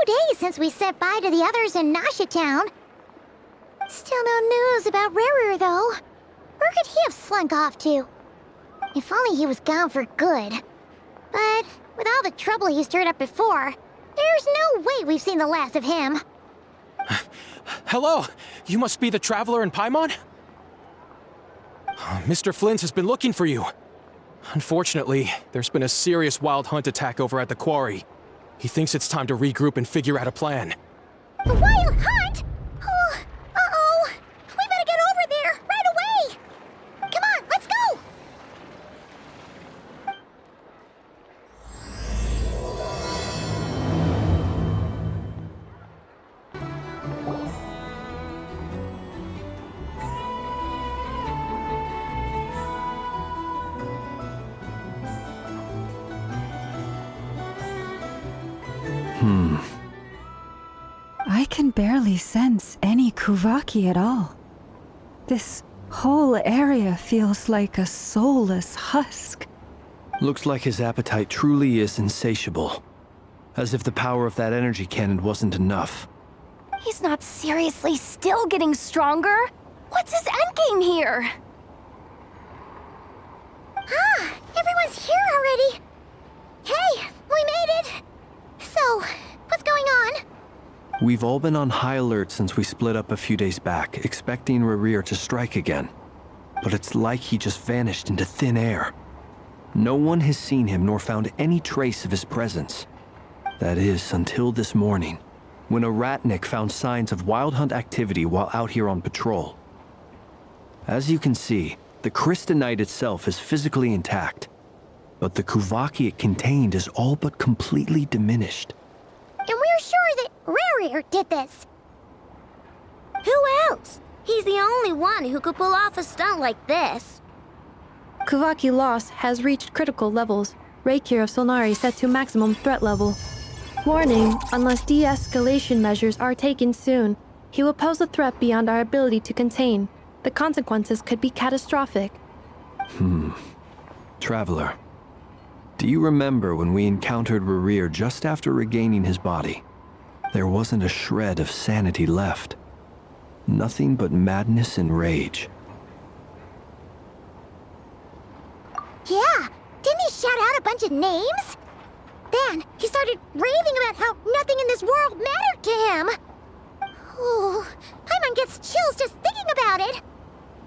few days since we said bye to the others in Nasha Town. Still no news about Rerir, though. Where could he have slunk off to? If only he was gone for good. But with all the trouble he stirred up before, there's no way we've seen the last of him. Hello! You must be the traveler in Paimon? Mr. Flins has been looking for you. Unfortunately, there's been a serious wild hunt attack over at the quarry. He thinks it's time to regroup and figure out a plan. The wild hunt? Oh, uh-oh. We better get over there, right away! Come on, let's go! I can barely sense any Kuvaki at all. This whole area feels like a soulless husk. Looks like his appetite truly is insatiable. As if the power of that energy cannon wasn't enough. He's not seriously still getting stronger? What's his endgame here? Ah, everyone's here already. Hey, we made it. So, what's going on? We've all been on high alert since we split up a few days back, expecting Rerir to strike again. But it's like he just vanished into thin air. No one has seen him nor found any trace of his presence. That is, until this morning, when a ratnik found signs of wild hunt activity while out here on patrol. As you can see, the Crystonite itself is physically intact, but the Kuvaki it contained is all but completely diminished. And we're sure that Rerir did this. Who else? He's the only one who could pull off a stunt like this. Kuvaki loss has reached critical levels. Rerir of Solnari set to maximum threat level. Warning, unless de-escalation measures are taken soon, he will pose a threat beyond our ability to contain. The consequences could be catastrophic. Traveler, do you remember when we encountered Rerir just after regaining his body? There wasn't a shred of sanity left. Nothing but madness and rage. Yeah, didn't he shout out a bunch of names? Then he started raving about how nothing in this world mattered to him. Oh, Paimon gets chills just thinking about it.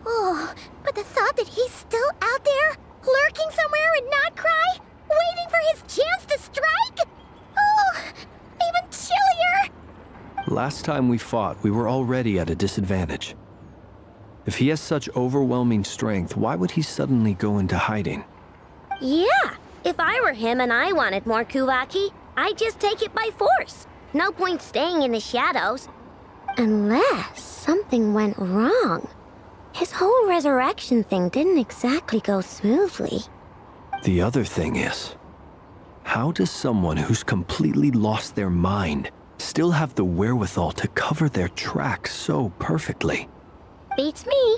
Oh, but the thought that he's still out there, lurking somewhere in nodkrai, waiting for his chance to strike? Oh, even chillier! Last time we fought, we were already at a disadvantage. If he has such overwhelming strength, why would he suddenly go into hiding? Yeah, if I were him and I wanted more Kuvaki, I'd just take it by force. No point staying in the shadows. Unless something went wrong. His whole resurrection thing didn't exactly go smoothly. The other thing is, how does someone who's completely lost their mind still have the wherewithal to cover their tracks so perfectly? Beats me.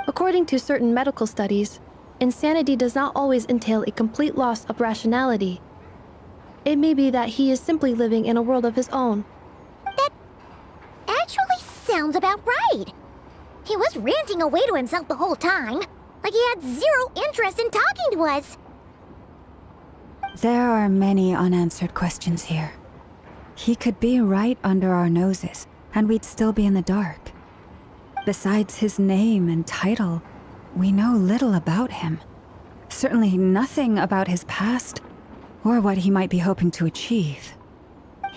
According to certain medical studies, insanity does not always entail a complete loss of rationality. It may be that he is simply living in a world of his own. That actually sounds about right. He was ranting away to himself the whole time, like he had zero interest in talking to us. There are many unanswered questions here. He could be right under our noses, and we'd still be in the dark. Besides his name and title, we know little about him. Certainly nothing about his past, or what he might be hoping to achieve.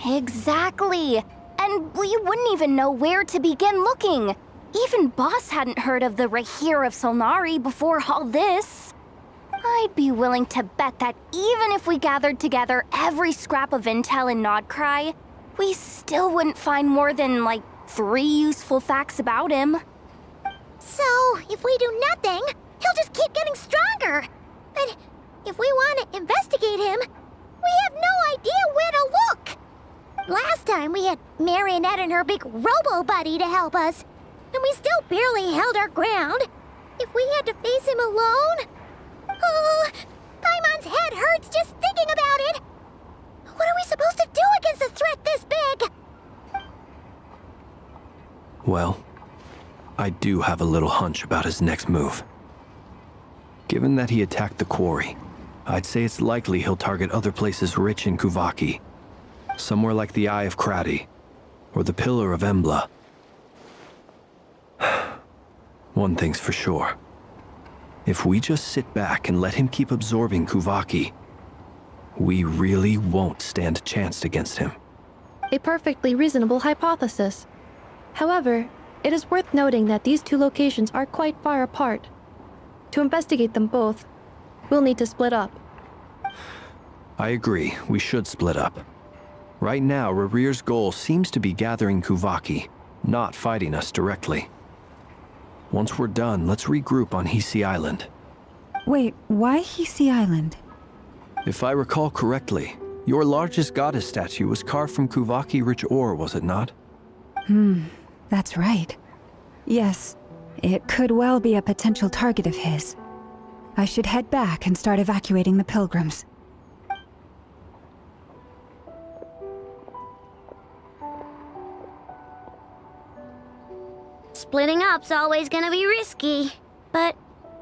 Exactly. And we wouldn't even know where to begin looking. Even Boss hadn't heard of the Rerir of Solnari before all this. I'd be willing to bet that even if we gathered together every scrap of intel in nodkrai, we still wouldn't find more than, like, 3 useful facts about him. So, if we do nothing, he'll just keep getting stronger. But if we want to investigate him, we have no idea where to look. Last time we had Marionette and her big robo-buddy to help us, and we still barely held our ground. If we had to face him alone... Oh, Paimon's head hurts just thinking about it. What are we Well, I do have a little hunch about his next move. Given that he attacked the quarry, I'd say it's likely he'll target other places rich in Kuvaki. Somewhere like the Eye of Krati, or the Pillar of Embla. One thing's for sure. If we just sit back and let him keep absorbing Kuvaki, we really won't stand a chance against him. A perfectly reasonable hypothesis. However, it is worth noting that these two locations are quite far apart. To investigate them both, we'll need to split up. I agree, we should split up. Right now, Rerir's goal seems to be gathering Kuvaki, not fighting us directly. Once we're done, let's regroup on Hisi Island. Wait, why Hisi Island? If I recall correctly, your largest goddess statue was carved from Kuvaki-rich ore, was it not? That's right. Yes, it could well be a potential target of his. I should head back and start evacuating the pilgrims. Splitting up's always gonna be risky. But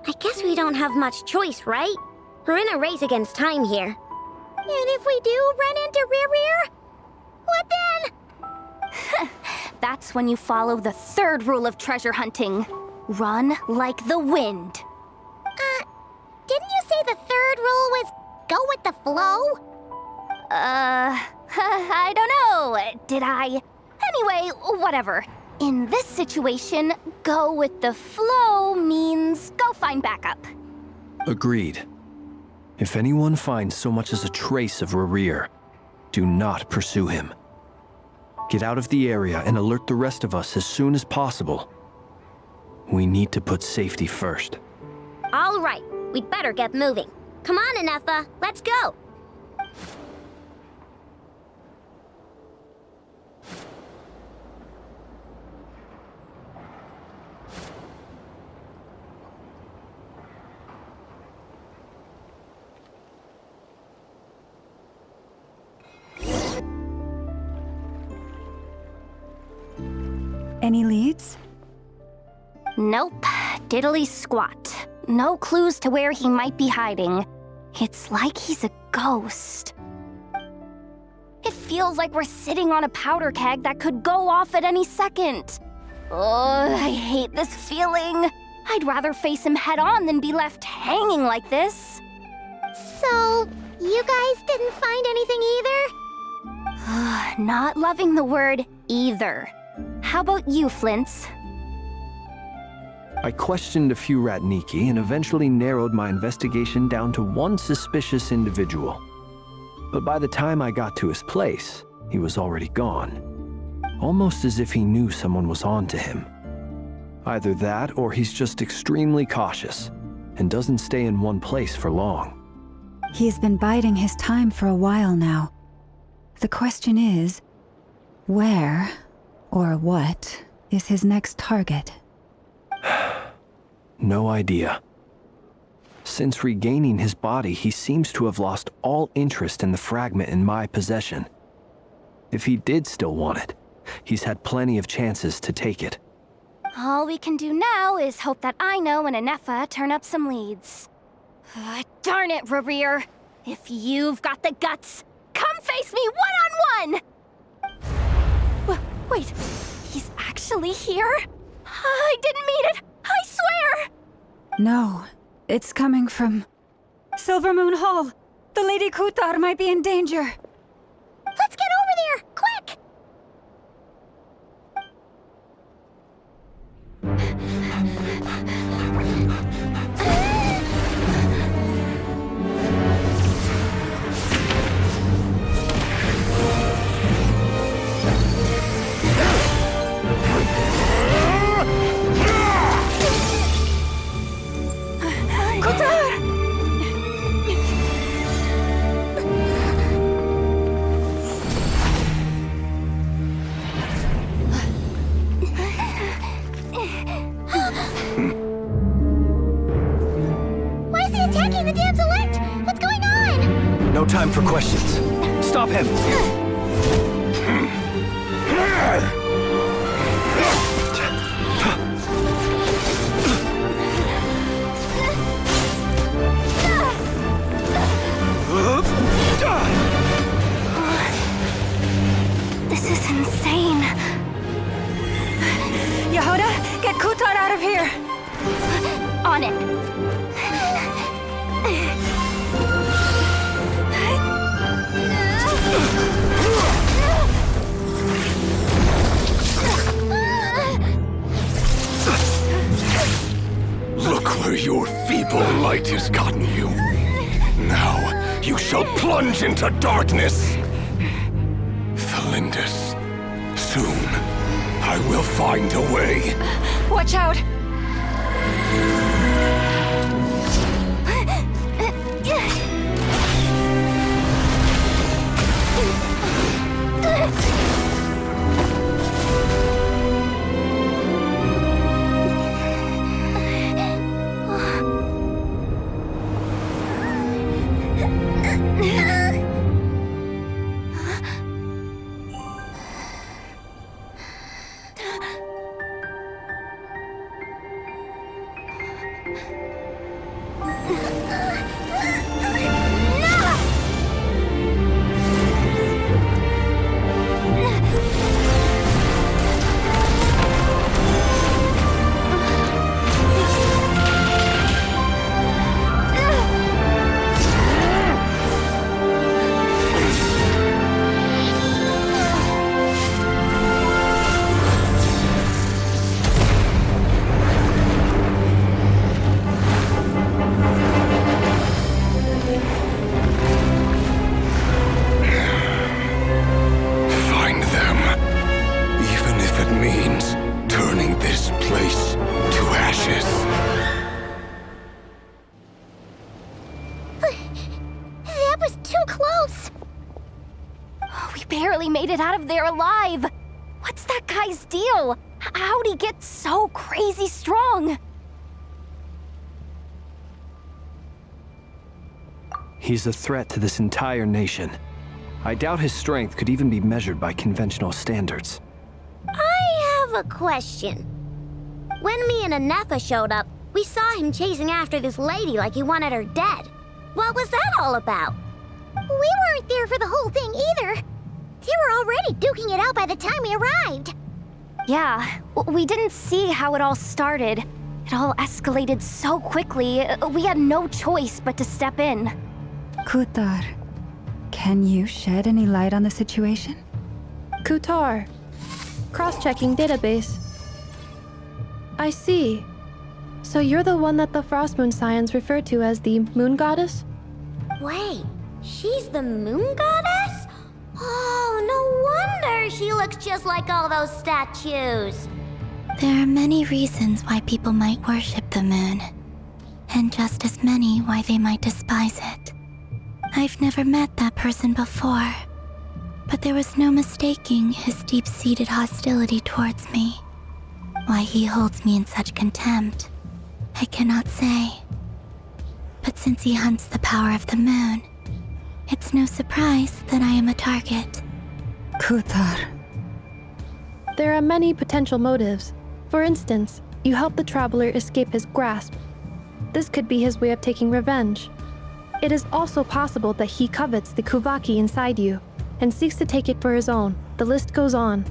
I guess we don't have much choice, right? We're in a race against time here. And if we do run into Rerir, what then? That's when you follow the third rule of treasure hunting. Run like the wind. Didn't you say the third rule was go with the flow? I don't know. Did I? Anyway, whatever. In this situation, go with the flow means go find backup. Agreed. If anyone finds so much as a trace of Rerir, do not pursue him. Get out of the area and alert the rest of us as soon as possible. We need to put safety first. All right, we'd better get moving. Come on, Ineffa, let's go. Any leads? Nope. Diddly squat. No clues to where he might be hiding. It's like he's a ghost. It feels like we're sitting on a powder keg that could go off at any second. Oh, I hate this feeling. I'd rather face him head on than be left hanging like this. So, you guys didn't find anything either? Not loving the word either. How about you, Flins? I questioned a few Ratniki and eventually narrowed my investigation down to one suspicious individual. But by the time I got to his place, he was already gone. Almost as if he knew someone was on to him. Either that or he's just extremely cautious and doesn't stay in one place for long. He's been biding his time for a while now. The question is, where or what is his next target? No idea. Since regaining his body, he seems to have lost all interest in the fragment in my possession. If he did still want it, he's had plenty of chances to take it. All we can do now is hope that Aino and Ineffa turn up some leads. Darn it, Rerir! If you've got the guts, come face me one-on-one! Wait, he's actually here? I didn't mean it! I swear! No, it's coming from Silver Moon Hall. The Lady Kutar might be in danger. Let's get over there, quick! Why is he attacking the Damselette? What's going on? No time for questions. Stop him! has gotten you. Now, you shall plunge into darkness. Tholindis, soon, I will find a way. Watch out! Made it out of there alive. What's that guy's deal? How'd he get so crazy strong? He's a threat to this entire nation. I doubt his strength could even be measured by conventional standards. I have a question. When me and Ineffa showed up, we saw him chasing after this lady like he wanted her dead. What was that all about? We weren't there for the whole thing either. They were already duking it out by the time we arrived. Yeah, we didn't see how it all started. It all escalated so quickly, we had no choice but to step in. Kutar, can you shed any light on the situation? Kutar. Cross-checking database. I see. So you're the one that the Frost Moon Scions refer to as the Moon Goddess? Wait, she's the Moon Goddess? Oh, no wonder she looks just like all those statues. There are many reasons why people might worship the moon, and just as many why they might despise it. I've never met that person before, but there was no mistaking his deep-seated hostility towards me. Why he holds me in such contempt, I cannot say. But since he hunts the power of the moon, it's no surprise that I am a target. Kutar. There are many potential motives. For instance, you help the traveler escape his grasp. This could be his way of taking revenge. It is also possible that he covets the Kuvaki inside you and seeks to take it for his own. The list goes on.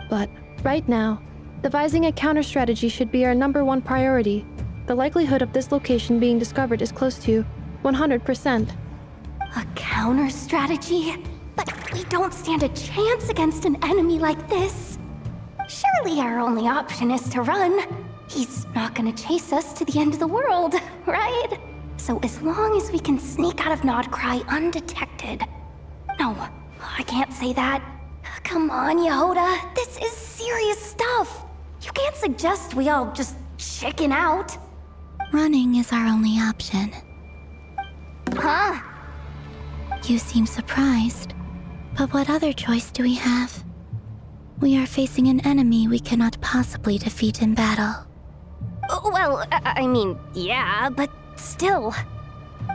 But right now, devising a counter-strategy should be our #1 priority. The likelihood of this location being discovered is close to 100%. A counter-strategy? But we don't stand a chance against an enemy like this. Surely our only option is to run. He's not gonna chase us to the end of the world, right? So as long as we can sneak out of nodkrai undetected. No, I can't say that. Come on, Jahoda, this is serious stuff. You can't suggest we all just chicken out. Running is our only option. Huh? You seem surprised, but what other choice do we have? We are facing an enemy we cannot possibly defeat in battle. Well, I mean, yeah, but still.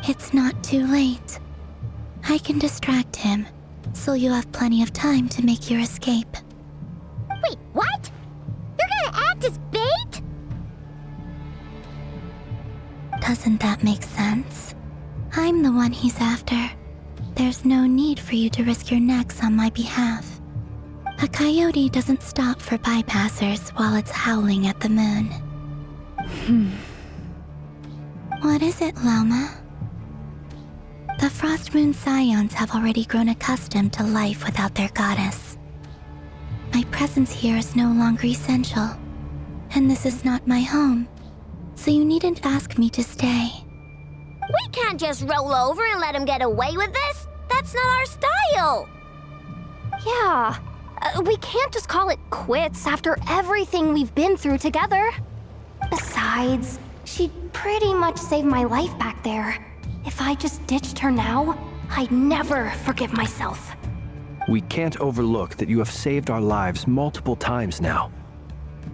It's not too late. I can distract him, so you have plenty of time to make your escape. Wait, what? You're gonna act as bait? Doesn't that make sense? I'm the one he's after. There's no need for you to risk your necks on my behalf. A coyote doesn't stop for bypassers while it's howling at the moon. What is it, Lauma? The Frost Moon Scions have already grown accustomed to life without their goddess. My presence here is no longer essential, and this is not my home, so you needn't ask me to stay. can't just roll over and let him get away with this. That's not our style. Yeah, we can't just call it quits after everything we've been through together. Besides, she'd pretty much saved my life back there. If I just ditched her now, I'd never forgive myself. We can't overlook that you have saved our lives multiple times now.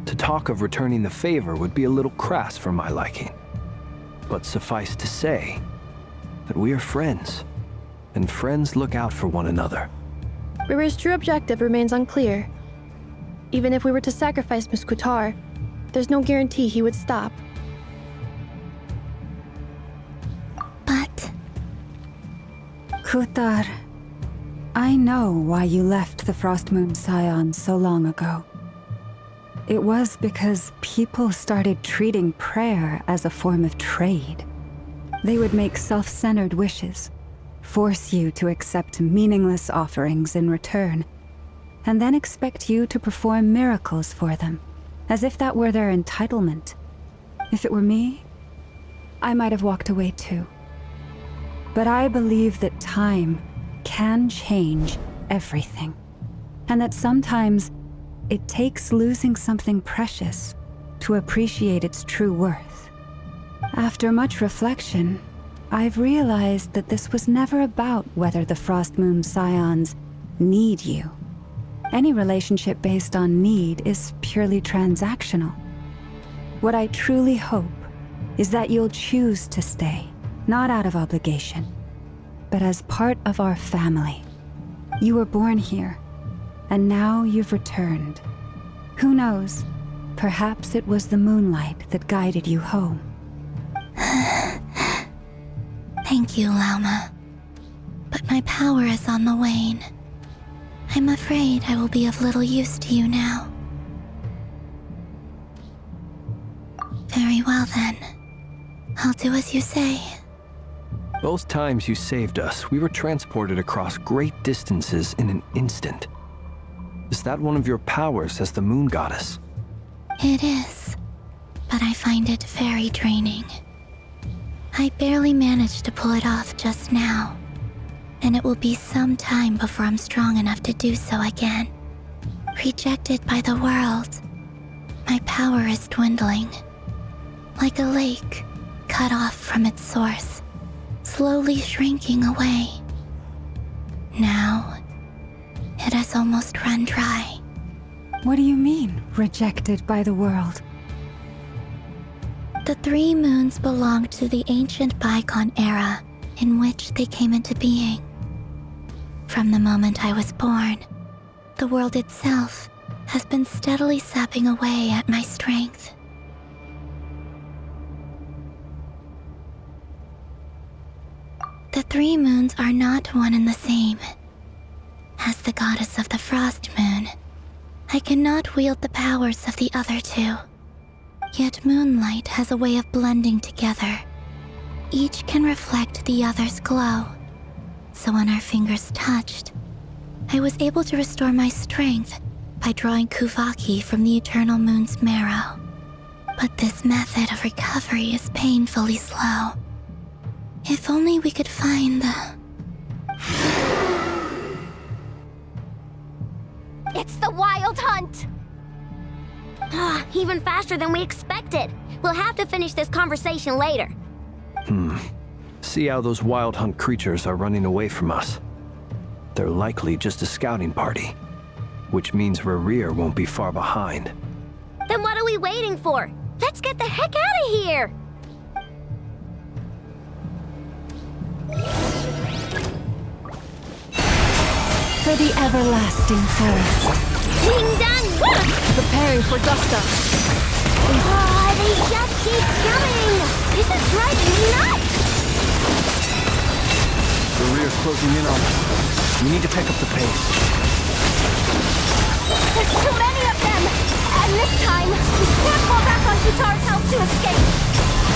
To talk of returning the favor would be a little crass for my liking. But suffice to say that we are friends, and friends look out for one another. Rerir's true objective remains unclear. Even if we were to sacrifice Miss Kutar, there's no guarantee he would stop. But Kutar, I know why you left the Frostmoon Scions so long ago. It was because people started treating prayer as a form of trade. They would make self-centered wishes, force you to accept meaningless offerings in return, and then expect you to perform miracles for them, as if that were their entitlement. If it were me, I might have walked away too. But I believe that time can change everything, and that sometimes it takes losing something precious to appreciate its true worth. After much reflection, I've realized that this was never about whether the Frostmoon Scions need you. Any relationship based on need is purely transactional. What I truly hope is that you'll choose to stay, not out of obligation, but as part of our family. You were born here, and now you've returned. Who knows? Perhaps it was the moonlight that guided you home. thank you, Lauma. But my power is on the wane. I'm afraid I will be of little use to you now. Very well then. I'll do as you say. Both times you saved us, we were transported across great distances in an instant. Is that one of your powers as the Moon Goddess? It is, but I find it very draining. I barely managed to pull it off just now, and it will be some time before I'm strong enough to do so again. Rejected by the world, my power is dwindling. Like a lake cut off from its source, slowly shrinking away. Now, it has almost run dry. What do you mean, rejected by the world? The 3 moons belonged to the ancient bygone era in which they came into being. From the moment I was born, the world itself has been steadily sapping away at my strength. The 3 moons are not one and the same. As the goddess of the Frost Moon, I cannot wield the powers of the other 2. Yet moonlight has a way of blending together. Each can reflect the other's glow. So when our fingers touched, I was able to restore my strength by drawing Kuvaki from the eternal moon's marrow. But this method of recovery is painfully slow. If only we could find the... It's the Wild Hunt! Even faster than we expected. We'll have to finish this conversation later. See how those Wild Hunt creatures are running away from us. They're likely just a scouting party, which means Rerir won't be far behind. Then what are we waiting for? Let's get the heck out of here! For the everlasting forest. Ding dong! Preparing for Dusta. They just keep coming! This is driving me nuts! Rerir's closing in on us. We need to pick up the pace. There's too many of them! And this time, we can't fall back on Kutar's help to escape!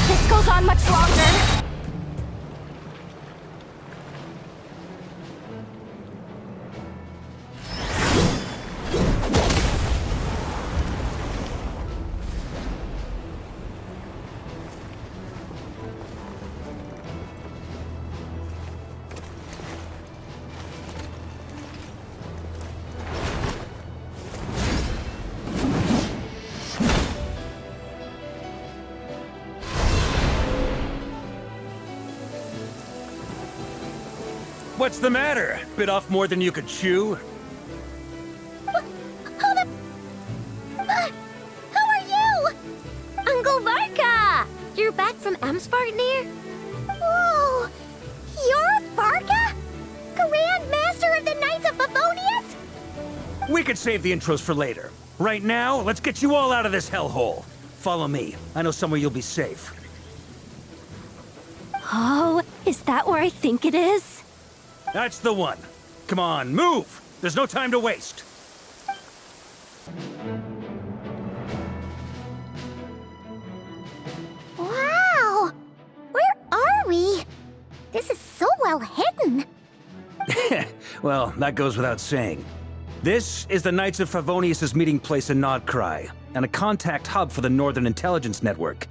This goes on much longer. What's the matter? Bit off more than you could chew? Who are you? Uncle Varka! You're back from Varka? Whoa! You're Varka? Grand Master of the Knights of Favonius? We could save the intros for later. Right now, let's get you all out of this hellhole. Follow me. I know somewhere you'll be safe. Oh, is that where I think it is? That's the one. Come on, move! There's no time to waste. Wow! Where are we? This is so well hidden. Well, that goes without saying. This is the Knights of Favonius' meeting place in Nodkrai, and a contact hub for the Northern Intelligence Network.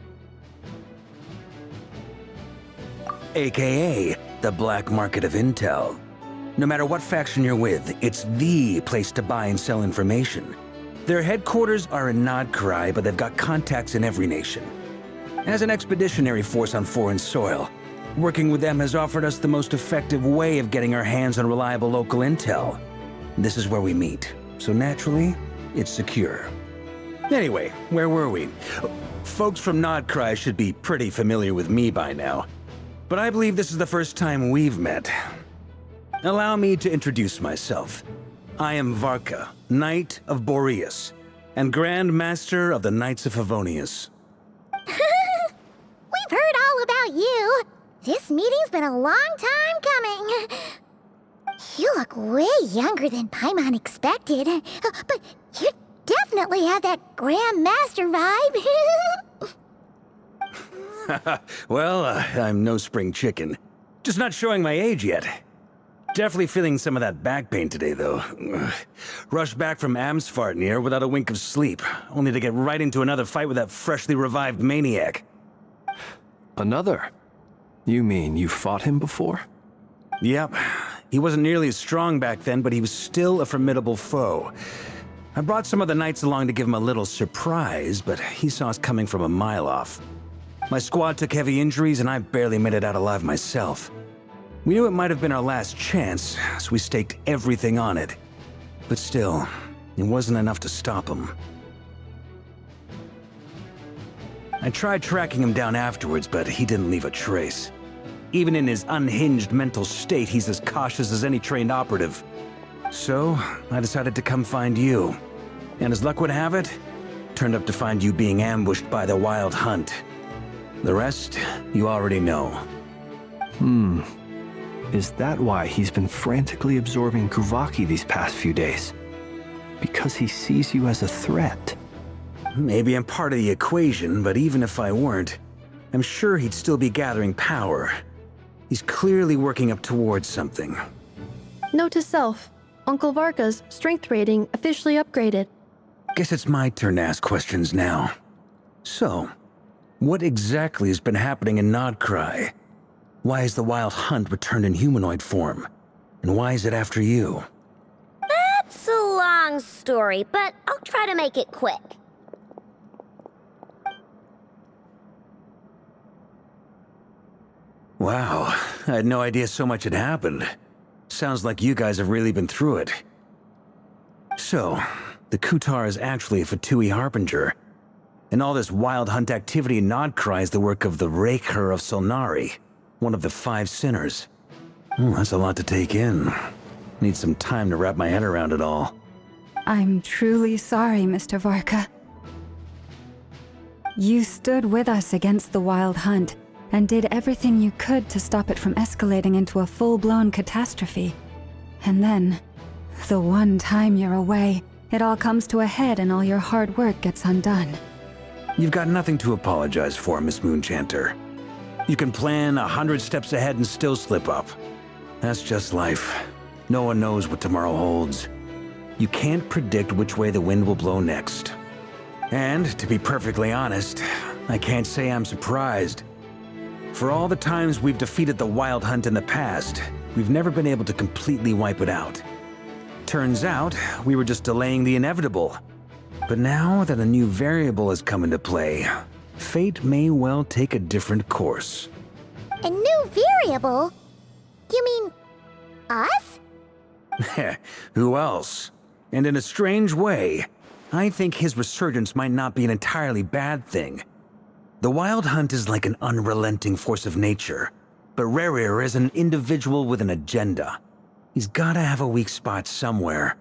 AKA, the black market of intel. No matter what faction you're with, it's the place to buy and sell information. Their headquarters are in Nodkrai, but they've got contacts in every nation. As an expeditionary force on foreign soil, working with them has offered us the most effective way of getting our hands on reliable local intel. This is where we meet, so naturally, it's secure. Anyway, where were we? Folks from Nodkrai should be pretty familiar with me by now, but I believe this is the first time we've met. Allow me to introduce myself. I am Varka, Knight of Boreas, and Grand Master of the Knights of Favonius. We've heard all about you. This meeting's been a long time coming. You look way younger than Paimon expected, but you definitely have that Grand Master vibe. Well, I'm no spring chicken. Just not showing my age yet. Definitely feeling some of that back pain today, though. Rushed back from Varka without a wink of sleep, only to get right into another fight with that freshly revived maniac. Another? You mean you fought him before? Yep. He wasn't nearly as strong back then, but he was still a formidable foe. I brought some of the knights along to give him a little surprise, but he saw us coming from a mile off. My squad took heavy injuries, and I barely made it out alive myself. We knew it might have been our last chance, so we staked everything on it. But still, it wasn't enough to stop him. I tried tracking him down afterwards, but he didn't leave a trace. Even in his unhinged mental state, he's as cautious as any trained operative. So, I decided to come find you. And as luck would have it, turned up to find you being ambushed by the Wild Hunt. The rest, you already know. Is that why he's been frantically absorbing Kuvaki these past few days? Because he sees you as a threat? Maybe I'm part of the equation, but even if I weren't, I'm sure he'd still be gathering power. He's clearly working up towards something. Note to self, Uncle Varka's strength rating officially upgraded. Guess it's my turn to ask questions now. So, what exactly has been happening in Nodkrai? Why has the Wild Hunt returned in humanoid form? And why is it after you? That's a long story, but I'll try to make it quick. Wow, I had no idea so much had happened. Sounds like you guys have really been through it. So, the Kutar is actually a Fatui Harbinger. And all this Wild Hunt activity in Nodkrai is the work of the Rerir of Solnari, one of the 5 sinners. That's a lot to take in. Need some time to wrap my head around it all. I'm truly sorry, Mr. Varka. You stood with us against the Wild Hunt, and did everything you could to stop it from escalating into a full-blown catastrophe. And then, the one time you're away, it all comes to a head and all your hard work gets undone. You've got nothing to apologize for, Miss Moonchanter. You can plan 100 steps ahead and still slip up. That's just life. No one knows what tomorrow holds. You can't predict which way the wind will blow next. And, to be perfectly honest, I can't say I'm surprised. For all the times we've defeated the Wild Hunt in the past, we've never been able to completely wipe it out. Turns out, we were just delaying the inevitable. But now that a new variable has come into play, fate may well take a different course. A new variable? You mean Us? Who else? And in a strange way, I think his resurgence might not be an entirely bad thing. The Wild Hunt is like an unrelenting force of nature, but Rerir is an individual with an agenda. He's gotta have a weak spot somewhere.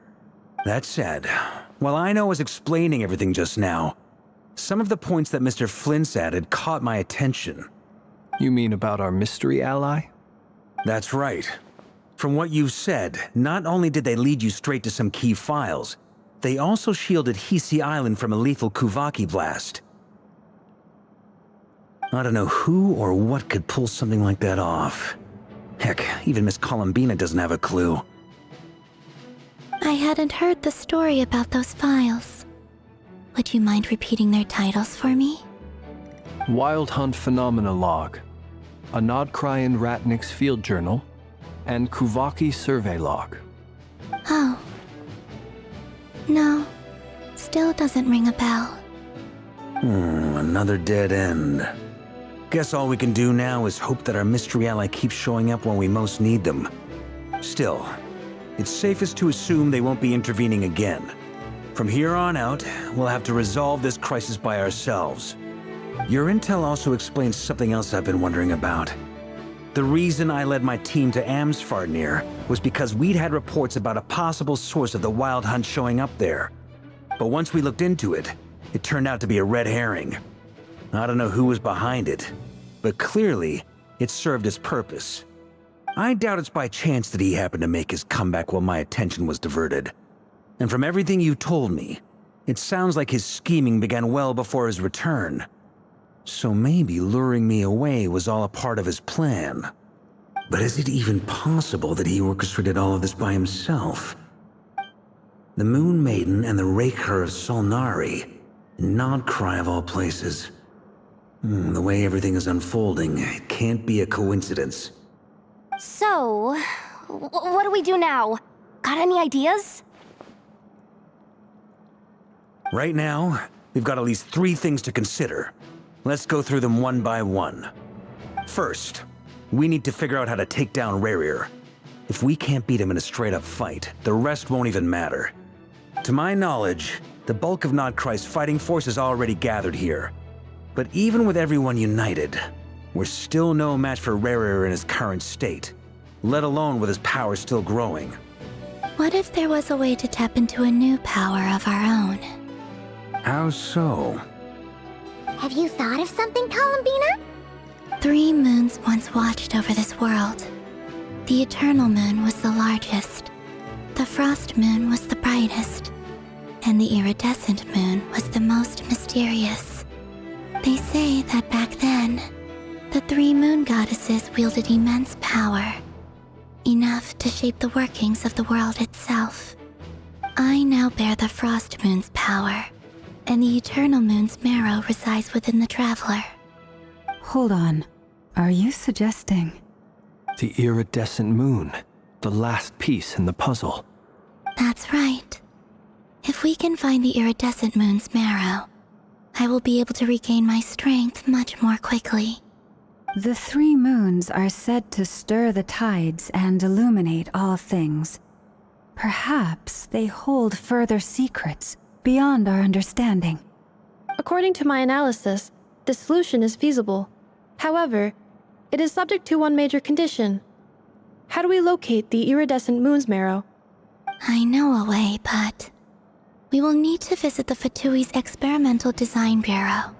That said, while Aino was explaining everything just now, some of the points that Mr. Flins added caught my attention. You mean about our mystery ally? That's right. From what you said, not only did they lead you straight to some key files, they also shielded Hisi Island from a lethal Kuvaki blast. I don't know who or what could pull something like that off. Heck, even Miss Columbina doesn't have a clue. I hadn't heard the story about those files. Would you mind repeating their titles for me? Wild Hunt Phenomena Log, a nodkrai and Ratnik's Field Journal, and Kuvaki Survey Log. Oh. No. Still doesn't ring a bell. Another dead end. Guess all we can do now is hope that our mystery ally keeps showing up when we most need them. Still, it's safest to assume they won't be intervening again. From here on out, we'll have to resolve this crisis by ourselves. Your intel also explains something else I've been wondering about. The reason I led my team to Vedrfolnir was because we'd had reports about a possible source of the Wild Hunt showing up there. But once we looked into it, it turned out to be a red herring. I don't know who was behind it, but clearly, it served its purpose. I doubt it's by chance that he happened to make his comeback while my attention was diverted. And from everything you told me, it sounds like his scheming began well before his return. So maybe luring me away was all a part of his plan. But is it even possible that he orchestrated all of this by himself? The Moon Maiden and the Rerir of Solnari, nodkrai of all places. The way everything is unfolding, it can't be a coincidence. So, what do we do now? Got any ideas? Right now, we've got at least 3 things to consider. Let's go through them one by one. First, we need to figure out how to take down Rerir. If we can't beat him in a straight-up fight, the rest won't even matter. To my knowledge, the bulk of nodkrai's fighting force is already gathered here. But even with everyone united, we're still no match for Rerir in his current state, let alone with his power still growing. What if there was a way to tap into a new power of our own? How so? Have you thought of something, Columbina? 3 moons once watched over this world. The Eternal Moon was the largest. The Frost Moon was the brightest. And the Iridescent Moon was the most mysterious. They say that back then, the 3 moon goddesses wielded immense power, enough to shape the workings of the world itself. I now bear the Frost Moon's power, and the Eternal Moon's marrow resides within the Traveler. Hold on. Are you suggesting? The Iridescent Moon, the last piece in the puzzle. That's right. If we can find the Iridescent Moon's marrow, I will be able to regain my strength much more quickly. The 3 moons are said to stir the tides and illuminate all things. Perhaps they hold further secrets beyond our understanding. According to my analysis, the solution is feasible. However, it is subject to one major condition. How do we locate the Iridescent Moon's marrow? I know a way, but we will need to visit the Fatui's Experimental Design Bureau.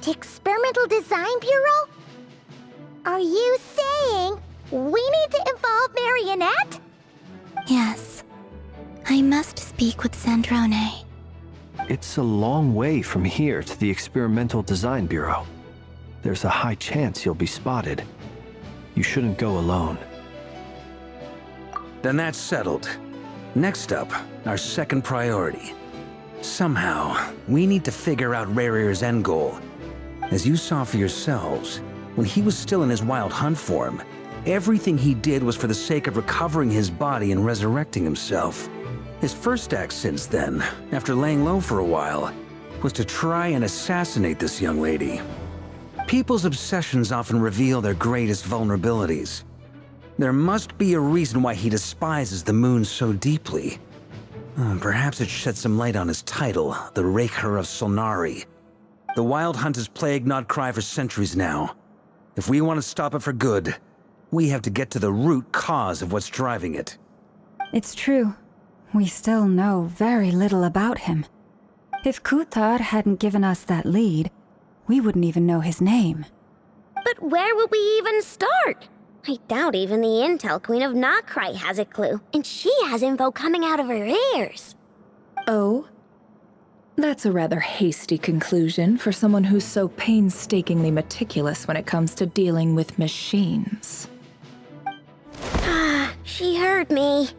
The Experimental Design Bureau? Are you saying we need to involve Marionette? Yes. I must speak with Sandrone. It's a long way from here to the Experimental Design Bureau. There's a high chance you'll be spotted. You shouldn't go alone. Then that's settled. Next up, our second priority. Somehow, we need to figure out Rerir's end goal. As you saw for yourselves, when he was still in his Wild Hunt form, everything he did was for the sake of recovering his body and resurrecting himself. His first act since then, after laying low for a while, was to try and assassinate this young lady. People's obsessions often reveal their greatest vulnerabilities. There must be a reason why he despises the moon so deeply. Perhaps it sheds some light on his title, the Rerir of Solnari. The Wild Hunt has plagued nodkrai for centuries now. If we want to stop it for good, we have to get to the root cause of what's driving it. It's true. We still know very little about him. If Kuthar hadn't given us that lead, we wouldn't even know his name. But where would we even start? I doubt even the Intel Queen of Nodkrai has a clue, and she has info coming out of her ears. Oh? That's a rather hasty conclusion for someone who's so painstakingly meticulous when it comes to dealing with machines. Ah, she heard me.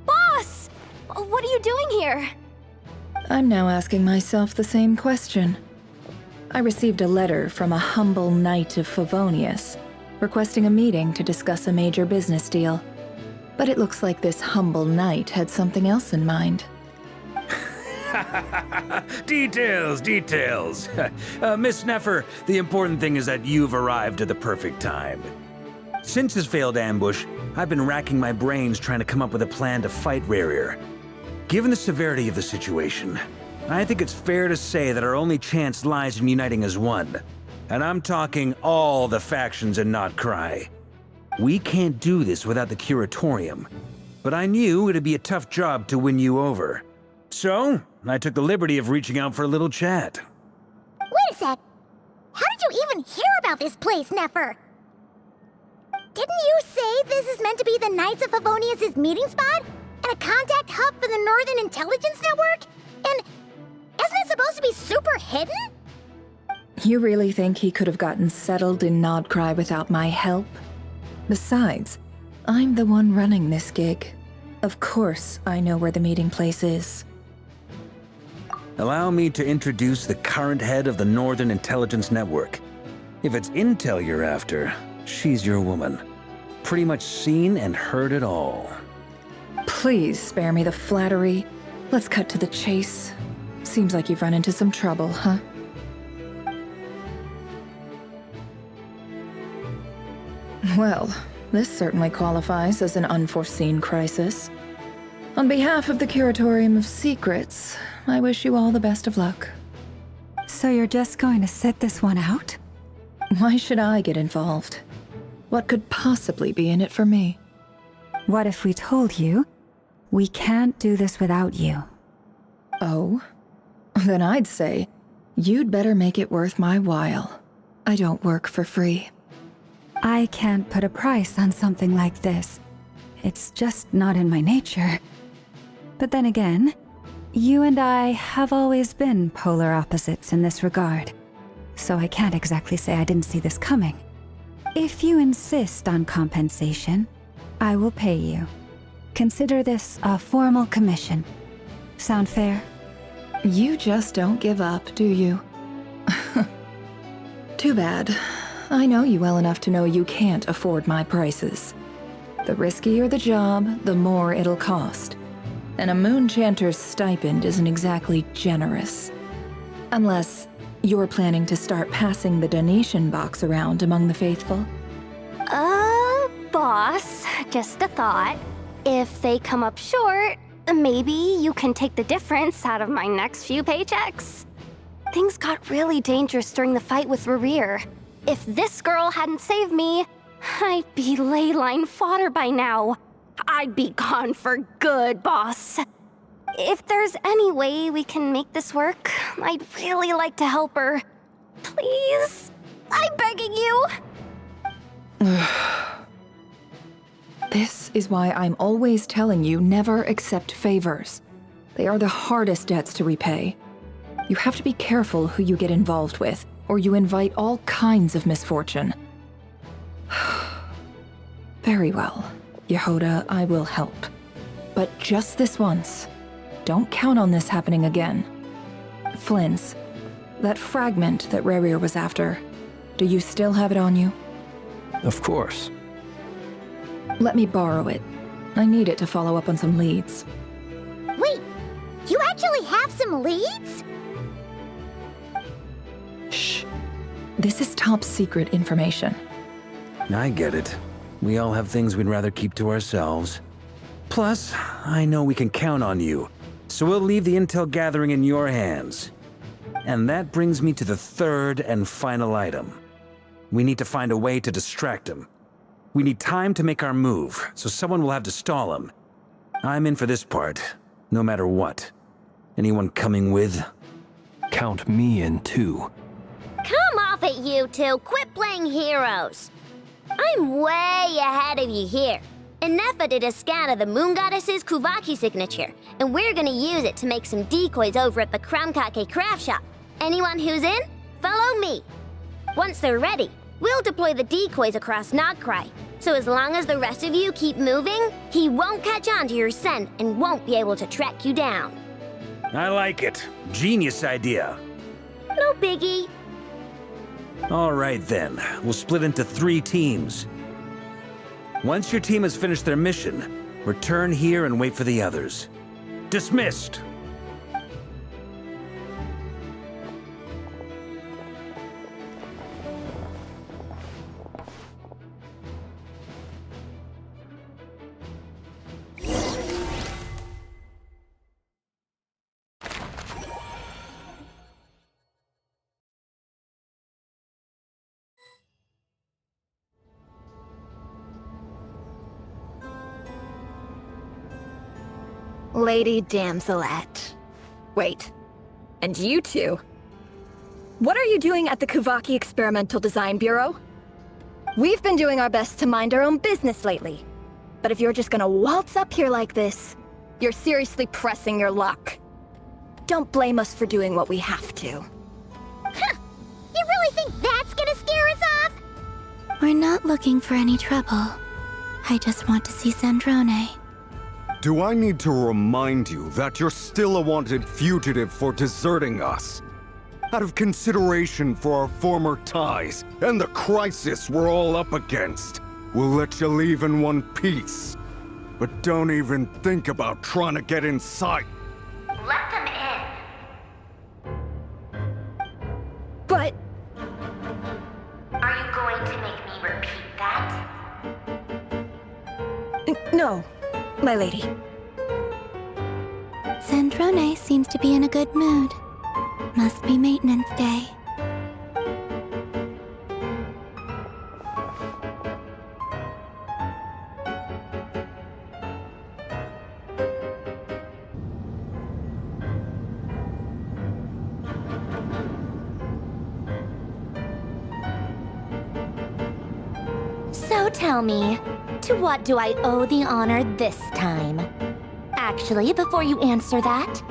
Boss! What are you doing here? I'm now asking myself the same question. I received a letter from a humble knight of Favonius, requesting a meeting to discuss a major business deal. But it looks like this humble knight had something else in mind. Details, details. Miss Nefer, the important thing is that you've arrived at the perfect time. Since his failed ambush, I've been racking my brains trying to come up with a plan to fight Rerir. Given the severity of the situation, I think it's fair to say that our only chance lies in uniting as one. And I'm talking all the factions in nodkrai. We can't do this without the Curatorium, but I knew it'd be a tough job to win you over. So, I took the liberty of reaching out for a little chat. Wait a sec. How did you even hear about this place, Nefer? Didn't you say this is meant to be the Knights of Favonius' meeting spot? And a contact hub for the Northern Intelligence Network? And isn't it supposed to be super hidden? You really think he could have gotten settled in nodkrai without my help? Besides, I'm the one running this gig. Of course I know where the meeting place is. Allow me to introduce the current head of the Northern Intelligence Network. If it's intel you're after, she's your woman. Pretty much seen and heard it all. Please spare me the flattery. Let's cut to the chase. Seems like you've run into some trouble, huh? Well, this certainly qualifies as an unforeseen crisis. On behalf of the Curatorium of Secrets, I wish you all the best of luck. So you're just going to sit this one out? Why should I get involved? What could possibly be in it for me? What if we told you we can't do this without you? Oh? Then I'd say, you'd better make it worth my while. I don't work for free. I can't put a price on something like this. It's just not in my nature. But then again, you and I have always been polar opposites in this regard. So I can't exactly say I didn't see this coming. If you insist on compensation, I will pay you. Consider this a formal commission. Sound fair? You just don't give up, do you? Too bad. I know you well enough to know you can't afford my prices. The riskier the job, the more it'll cost. And a Moonchanter's stipend isn't exactly generous. Unless you're planning to start passing the donation box around among the faithful. Boss, just a thought. If they come up short, maybe you can take the difference out of my next few paychecks. Things got really dangerous during the fight with Rerir. If this girl hadn't saved me, I'd be ley line fodder by now. I'd be gone for good, boss. If there's any way we can make this work, I'd really like to help her. Please? I'm begging you. This is why I'm always telling you never accept favors. They are the hardest debts to repay. You have to be careful who you get involved with, or you invite all kinds of misfortune. Very well, Jahoda, I will help. But just this once. Don't count on this happening again. Flins, that fragment that Rerir was after, do you still have it on you? Of course. Let me borrow it. I need it to follow up on some leads. Wait, you actually have some leads? Shh. This is top secret information. I get it. We all have things we'd rather keep to ourselves. Plus, I know we can count on you, so we'll leave the intel gathering in your hands. And that brings me to the third and final item. We need to find a way to distract him. We need time to make our move, so someone will have to stall him. I'm in for this part, no matter what. Anyone coming with? Count me in too. Come off it, you two. Quit playing heroes. I'm way ahead of you here. Ineffa did a scan of the Moon Goddess's Kuvaki signature, and we're gonna use it to make some decoys over at the Kramkake craft shop. Anyone who's in, follow me. Once they're ready, we'll deploy the decoys across nodkrai. So as long as the rest of you keep moving, he won't catch on to your scent and won't be able to track you down. I like it. Genius idea. No biggie. All right then, we'll split into 3 teams. Once your team has finished their mission, return here and wait for the others. Dismissed! Lady Damselette. Wait, and you two? What are you doing at the Kuvaki Experimental Design Bureau? We've been doing our best to mind our own business lately. But if you're just gonna waltz up here like this, you're seriously pressing your luck. Don't blame us for doing what we have to. Huh! You really think that's gonna scare us off? We're not looking for any trouble. I just want to see Sandrone. Do I need to remind you that you're still a wanted fugitive for deserting us? Out of consideration for our former ties and the crisis we're all up against, we'll let you leave in one piece. But don't even think about trying to get inside. Let them in. But... Are you going to make me repeat that? No, my lady. Sandrone seems to be in a good mood. Must be maintenance day. So tell me, to what do I owe the honor this time? Actually, before you answer that,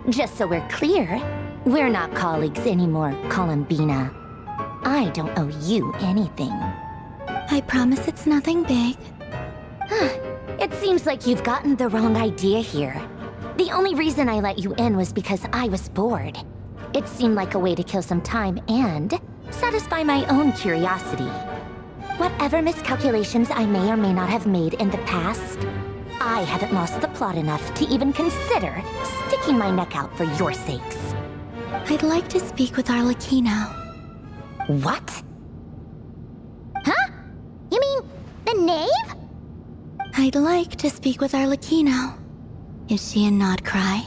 just so we're clear, we're not colleagues anymore, Columbina. I don't owe you anything. I promise it's nothing big. It seems like you've gotten the wrong idea here. The only reason I let you in was because I was bored. It seemed like a way to kill some time and satisfy my own curiosity. Whatever miscalculations I may or may not have made in the past, I haven't lost the plot enough to even consider sticking my neck out for your sakes. I'd like to speak with Arlecchino. What? Huh? You mean the Knave? I'd like to speak with Arlecchino. Is she in nodkrai?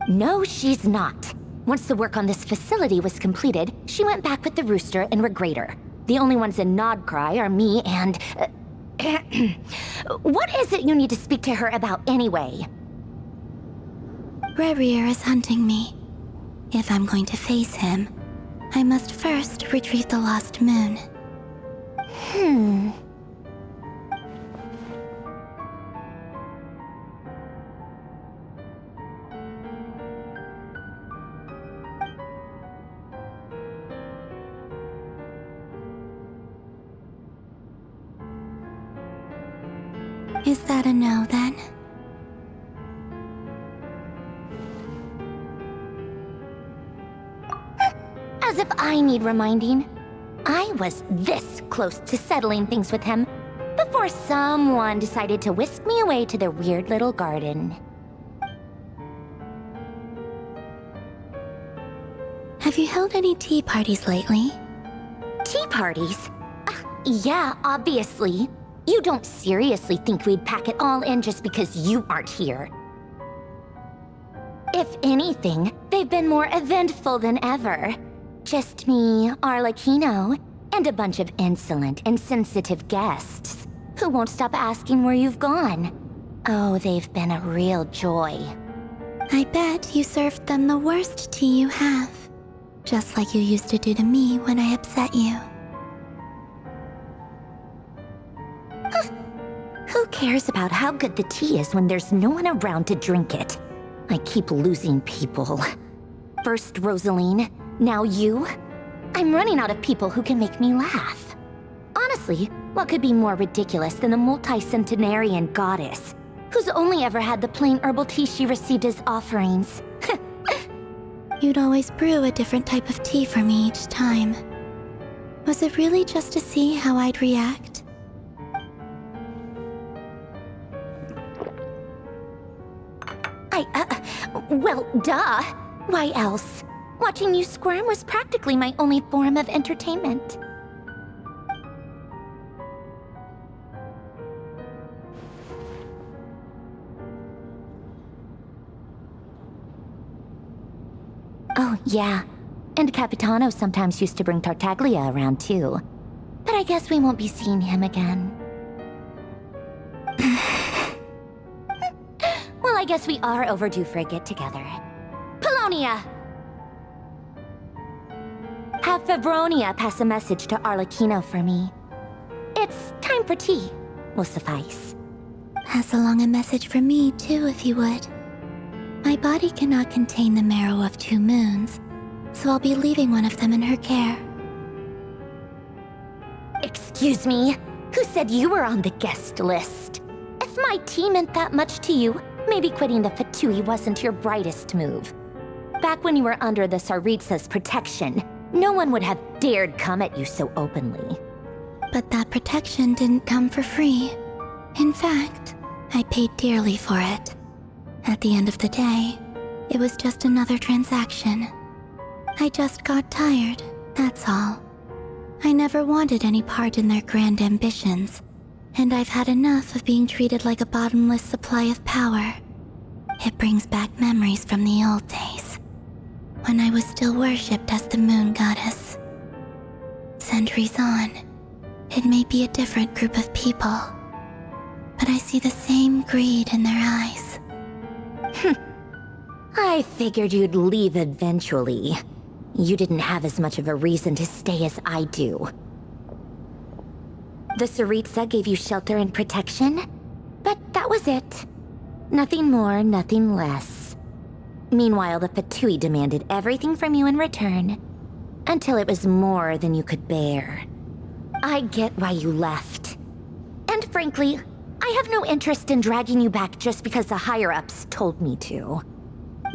No, she's not. Once the work on this facility was completed, she went back with the Rooster and Regrator. The only ones in nodkrai are me and... What is it you need to speak to her about anyway? Rerir is hunting me. If I'm going to face him, I must first retrieve the lost moon. Is that a no, then? As if I need reminding. I was this close to settling things with him before someone decided to whisk me away to their weird little garden. Have you held any tea parties lately? Tea parties? Yeah, obviously. You don't seriously think we'd pack it all in just because you aren't here. If anything, they've been more eventful than ever. Just me, Arlecchino, and a bunch of insolent, insensitive guests who won't stop asking where you've gone. Oh, they've been a real joy. I bet you served them the worst tea you have. Just like you used to do to me when I upset you. Who cares about how good the tea is when there's no one around to drink it? I keep losing people. First Rosaline, now you. I'm running out of people who can make me laugh. Honestly, what could be more ridiculous than a multi-centenarian goddess who's only ever had the plain herbal tea she received as offerings? You'd always brew a different type of tea for me each time. Was it really just to see how I'd react? Well, duh. Why else? Watching you squirm was practically my only form of entertainment. Oh, yeah. And Capitano sometimes used to bring Tartaglia around, too. But I guess we won't be seeing him again. Well, I guess we are overdue for a get-together. Polonia! Have Fevronia pass a message to Arlecchino for me. It's time for tea. Will suffice. Pass along a message from me, too, if you would. My body cannot contain the marrow of 2 moons, so I'll be leaving one of them in her care. Excuse me? Who said you were on the guest list? If my tea meant that much to you, maybe quitting the Fatui wasn't your brightest move. Back when you were under the Tsaritsa's protection, no one would have dared come at you so openly. But that protection didn't come for free. In fact, I paid dearly for it. At the end of the day, it was just another transaction. I just got tired, that's all. I never wanted any part in their grand ambitions, and I've had enough of being treated like a bottomless supply of power. It brings back memories from the old days, when I was still worshipped as the moon goddess. Centuries on, it may be a different group of people, but I see the same greed in their eyes. I figured you'd leave eventually. You didn't have as much of a reason to stay as I do. The Tsaritsa gave you shelter and protection, but that was it. Nothing more, nothing less. Meanwhile, the Fatui demanded everything from you in return, until it was more than you could bear. I get why you left. And frankly, I have no interest in dragging you back just because the higher-ups told me to.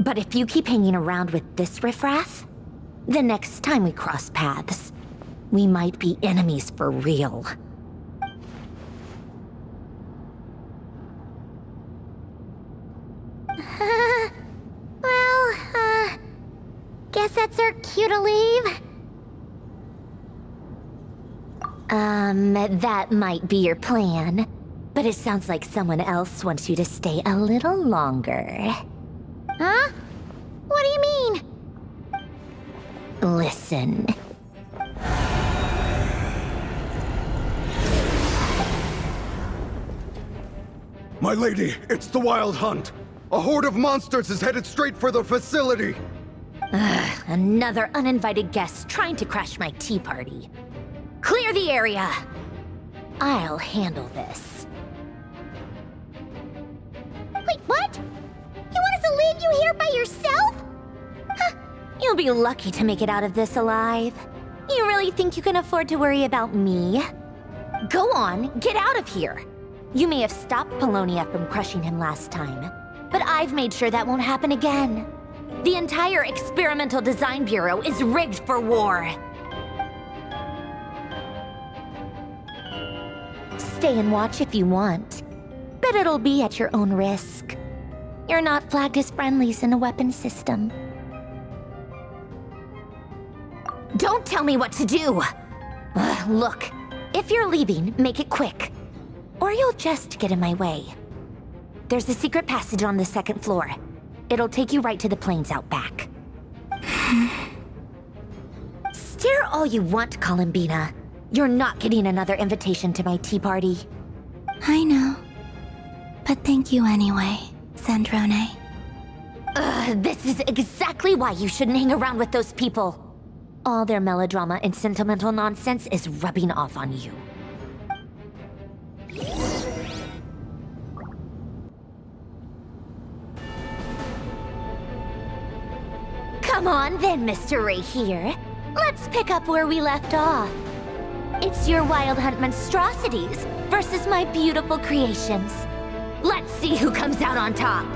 But if you keep hanging around with this riffraff, the next time we cross paths, we might be enemies for real. Guess that's our cue to leave. That might be your plan. But it sounds like someone else wants you to stay a little longer. Huh? What do you mean? Listen. My lady, it's the Wild Hunt. A horde of monsters is headed straight for the facility. Another uninvited guest trying to crash my tea party. Clear the area. I'll handle this. Wait, what? You want us to leave you here by yourself? Huh. You'll be lucky to make it out of this alive. You really think you can afford to worry about me? Go on, get out of here. You may have stopped Polonia from crushing him last time, but I've made sure that won't happen again. The entire Experimental Design Bureau is rigged for war. Stay and watch if you want, but it'll be at your own risk. You're not flagged as friendlies in the weapons system. Don't tell me what to do! Look, if you're leaving, make it quick. Or you'll just get in my way. There's a secret passage on the second floor. It'll take you right to the plains out back. Stare all you want, Columbina. You're not getting another invitation to my tea party. I know. But thank you anyway, Sandrone. This is exactly why you shouldn't hang around with those people. All their melodrama and sentimental nonsense is rubbing off on you. Come on then, Mr. Rerir. Let's pick up where we left off. It's your wild hunt monstrosities versus my beautiful creations. Let's see who comes out on top.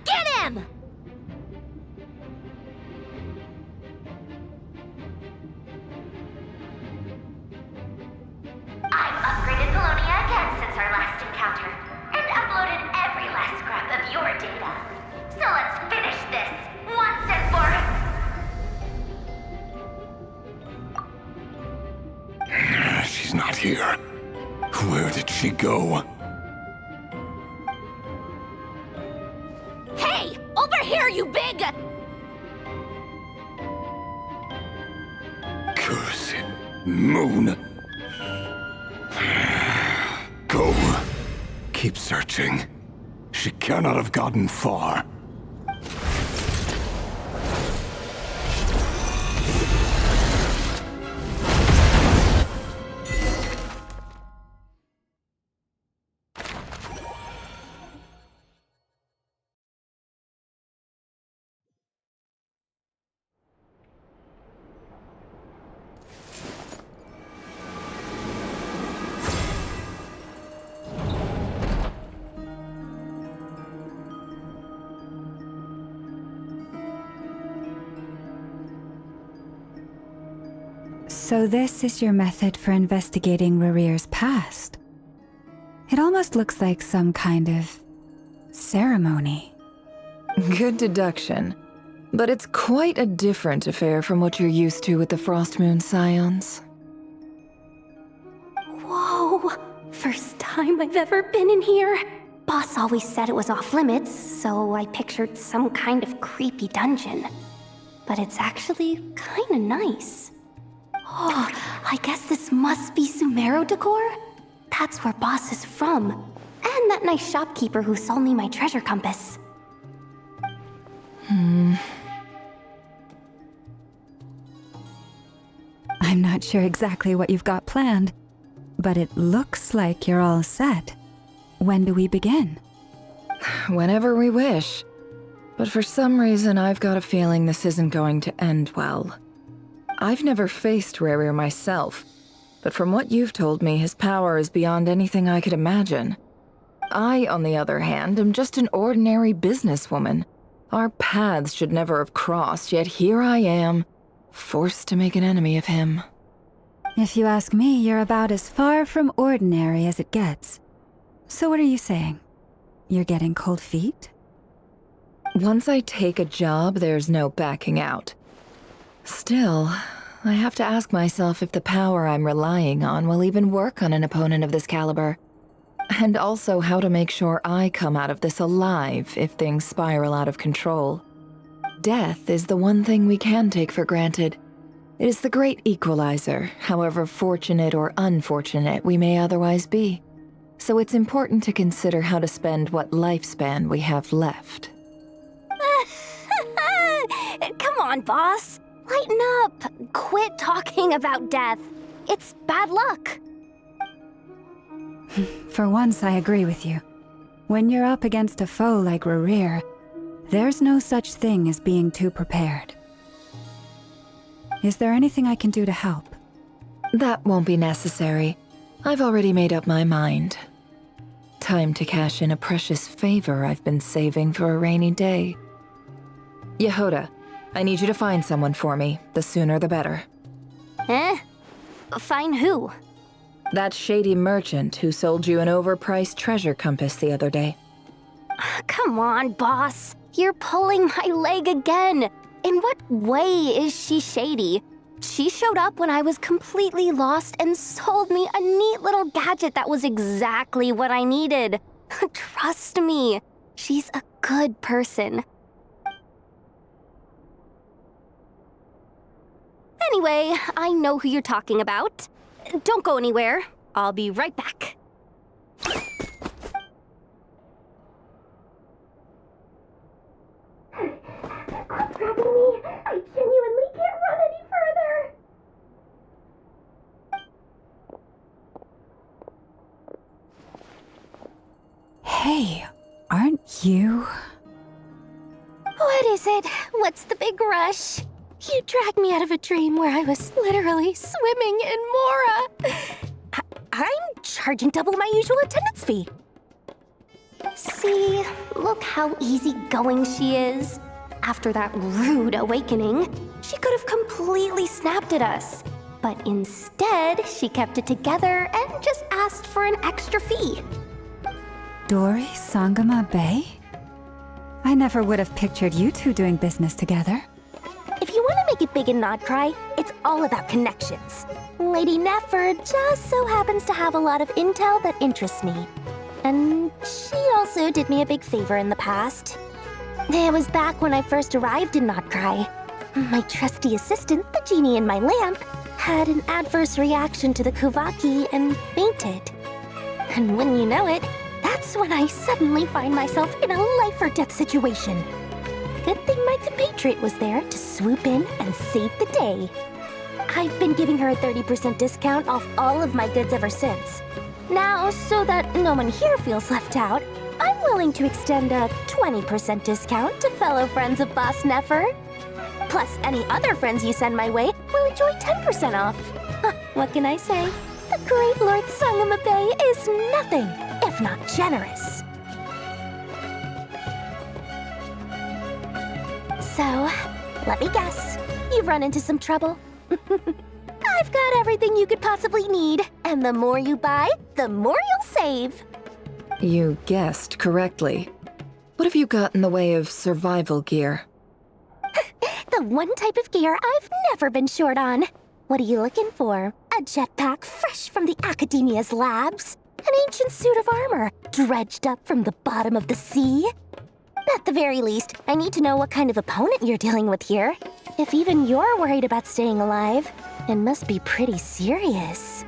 Get him! I've upgraded Colonia again since our last encounter, and uploaded every last scrap of your data. So let's finish this, once and for... She's not here. Where did she go? Hey! Over here, you big... Cursed moon. Go. Keep searching. She cannot have gotten far. So this is your method for investigating Rerir's past? It almost looks like some kind of... ceremony. Good deduction. But it's quite a different affair from what you're used to with the Frostmoon Scions. Whoa! First time I've ever been in here. Boss always said it was off limits, so I pictured some kind of creepy dungeon. But it's actually kinda nice. Oh, I guess this must be Sumeru decor? That's where Boss is from. And that nice shopkeeper who sold me my treasure compass. I'm not sure exactly what you've got planned, but it looks like you're all set. When do we begin? Whenever we wish. But for some reason, I've got a feeling this isn't going to end well. I've never faced Rerir myself, but from what you've told me, his power is beyond anything I could imagine. I, on the other hand, am just an ordinary businesswoman. Our paths should never have crossed, yet here I am, forced to make an enemy of him. If you ask me, you're about as far from ordinary as it gets. So what are you saying? You're getting cold feet? Once I take a job, there's no backing out. Still, I have to ask myself if the power I'm relying on will even work on an opponent of this caliber. And also how to make sure I come out of this alive if things spiral out of control. Death is the one thing we can take for granted. It is the great equalizer, however fortunate or unfortunate we may otherwise be. So it's important to consider how to spend what lifespan we have left. Come on, boss. Lighten up. Quit talking about death. It's bad luck. For once, I agree with you. When you're up against a foe like Rerir, there's no such thing as being too prepared. Is there anything I can do to help? That won't be necessary. I've already made up my mind. Time to cash in a precious favor I've been saving for a rainy day. Jahoda, I need you to find someone for me. The sooner the better. Find who? That shady merchant who sold you an overpriced treasure compass the other day. Come on, boss. You're pulling my leg again. In what way is she shady? She showed up when I was completely lost and sold me a neat little gadget that was exactly what I needed. Trust me, she's a good person. Anyway, I know who you're talking about. Don't go anywhere. I'll be right back. What's happening to me? I genuinely can't run any further. Hey, aren't you? What is it? What's the big rush? You dragged me out of a dream where I was literally swimming in Mora. I'm charging double my usual attendance fee. See, look how easygoing she is. After that rude awakening, she could have completely snapped at us. But instead, she kept it together and just asked for an extra fee. Dori, Sangama Bay? I never would have pictured you two doing business together. If you want to make it big in nodkrai, it's all about connections. Lady Nefer just so happens to have a lot of intel that interests me. And she also did me a big favor in the past. It was back when I first arrived in nodkrai. My trusty assistant, the genie in my lamp, had an adverse reaction to the Kuvaki and fainted. And when you know it, that's when I suddenly find myself in a life-or-death situation. Good thing my compatriot was there to swoop in and save the day. I've been giving her a 30% discount off all of my goods ever since. Now, so that no one here feels left out, I'm willing to extend a 20% discount to fellow friends of Boss Nefer. Plus, any other friends you send my way will enjoy 10% off. What can I say? The great Lord Sangamabe is nothing if not generous. So, let me guess. You've run into some trouble. I've got everything you could possibly need, and the more you buy, the more you'll save. You guessed correctly. What have you got in the way of survival gear? The one type of gear I've never been short on. What are you looking for? A jetpack fresh from the Academia's labs? An ancient suit of armor dredged up from the bottom of the sea? At the very least, I need to know what kind of opponent you're dealing with here. If even you're worried about staying alive, it must be pretty serious.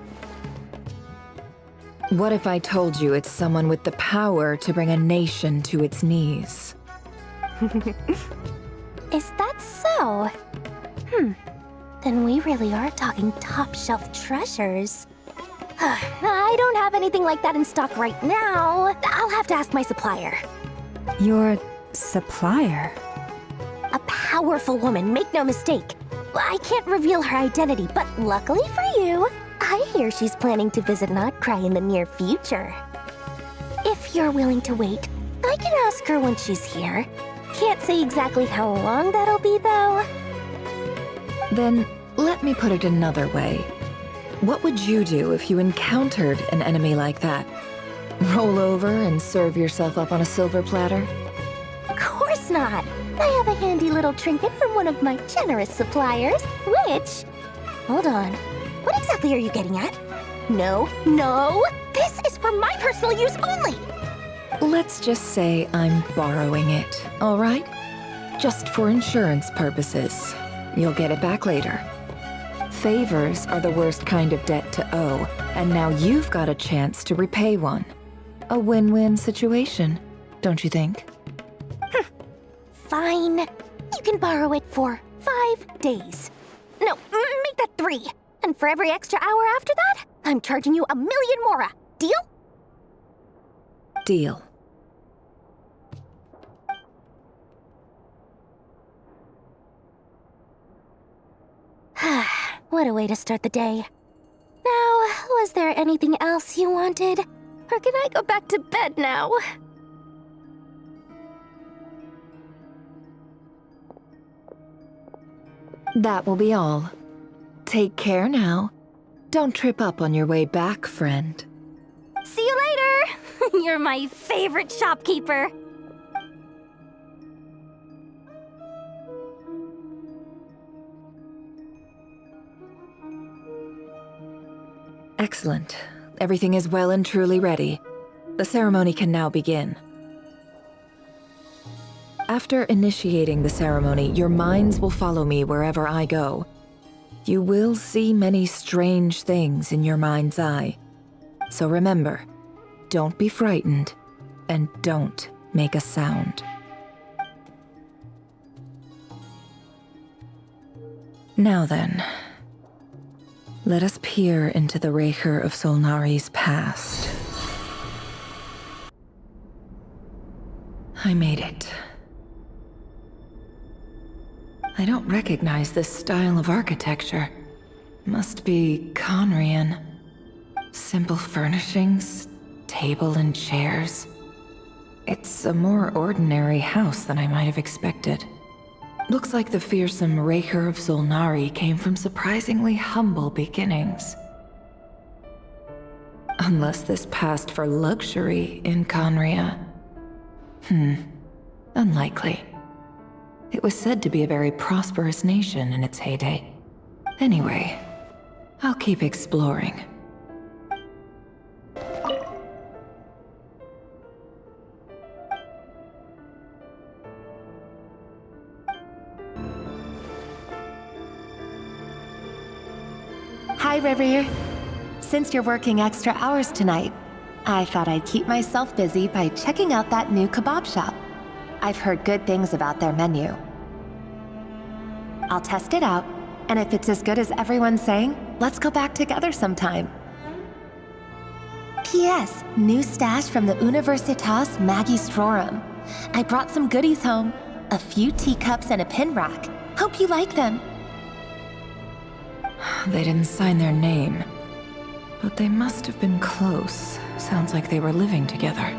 What if I told you it's someone with the power to bring a nation to its knees? Is that so? Then we really are talking top-shelf treasures. I don't have anything like that in stock right now. I'll have to ask my supplier. Your supplier? A powerful woman, make no mistake. I can't reveal her identity, but luckily for you, I hear she's planning to visit nodkrai in the near future. If you're willing to wait, I can ask her when she's here. Can't say exactly how long that'll be, though. Then, let me put it another way. What would you do if you encountered an enemy like that? Roll over and serve yourself up on a silver platter? Of course not! I have a handy little trinket from one of my generous suppliers, which... Hold on. What exactly are you getting at? No, no! This is for my personal use only! Let's just say I'm borrowing it, all right? Just for insurance purposes. You'll get it back later. Favors are the worst kind of debt to owe, and now you've got a chance to repay one. A win-win situation, don't you think? Fine. You can borrow it for 5 days. No, make that 3. And for every extra hour after that, I'm charging you 1 million mora. Deal? Deal. What a way to start the day. Now, was there anything else you wanted? Or can I go back to bed now? That will be all. Take care now. Don't trip up on your way back, friend. See you later! You're my favorite shopkeeper. Excellent. Everything is well and truly ready. The ceremony can now begin. After initiating the ceremony, your minds will follow me wherever I go. You will see many strange things in your mind's eye. So remember, don't be frightened, and don't make a sound. Now then, let us peer into the Rerir of Solnari's past. I made it. I don't recognize this style of architecture. Must be Conrian. Simple furnishings, table and chairs. It's a more ordinary house than I might have expected. Looks like the fearsome Rerir of Solnari came from surprisingly humble beginnings. Unless this passed for luxury in Conria. Unlikely. It was said to be a very prosperous nation in its heyday. Anyway, I'll keep exploring. Hi, Rerir. Since you're working extra hours tonight, I thought I'd keep myself busy by checking out that new kebab shop. I've heard good things about their menu. I'll test it out, and if it's as good as everyone's saying, let's go back together sometime. P.S. New stash from the Universitas Magistrorum. I brought some goodies home. A few teacups and a pin rack. Hope you like them. They didn't sign their name, but they must have been close. Sounds like they were living together.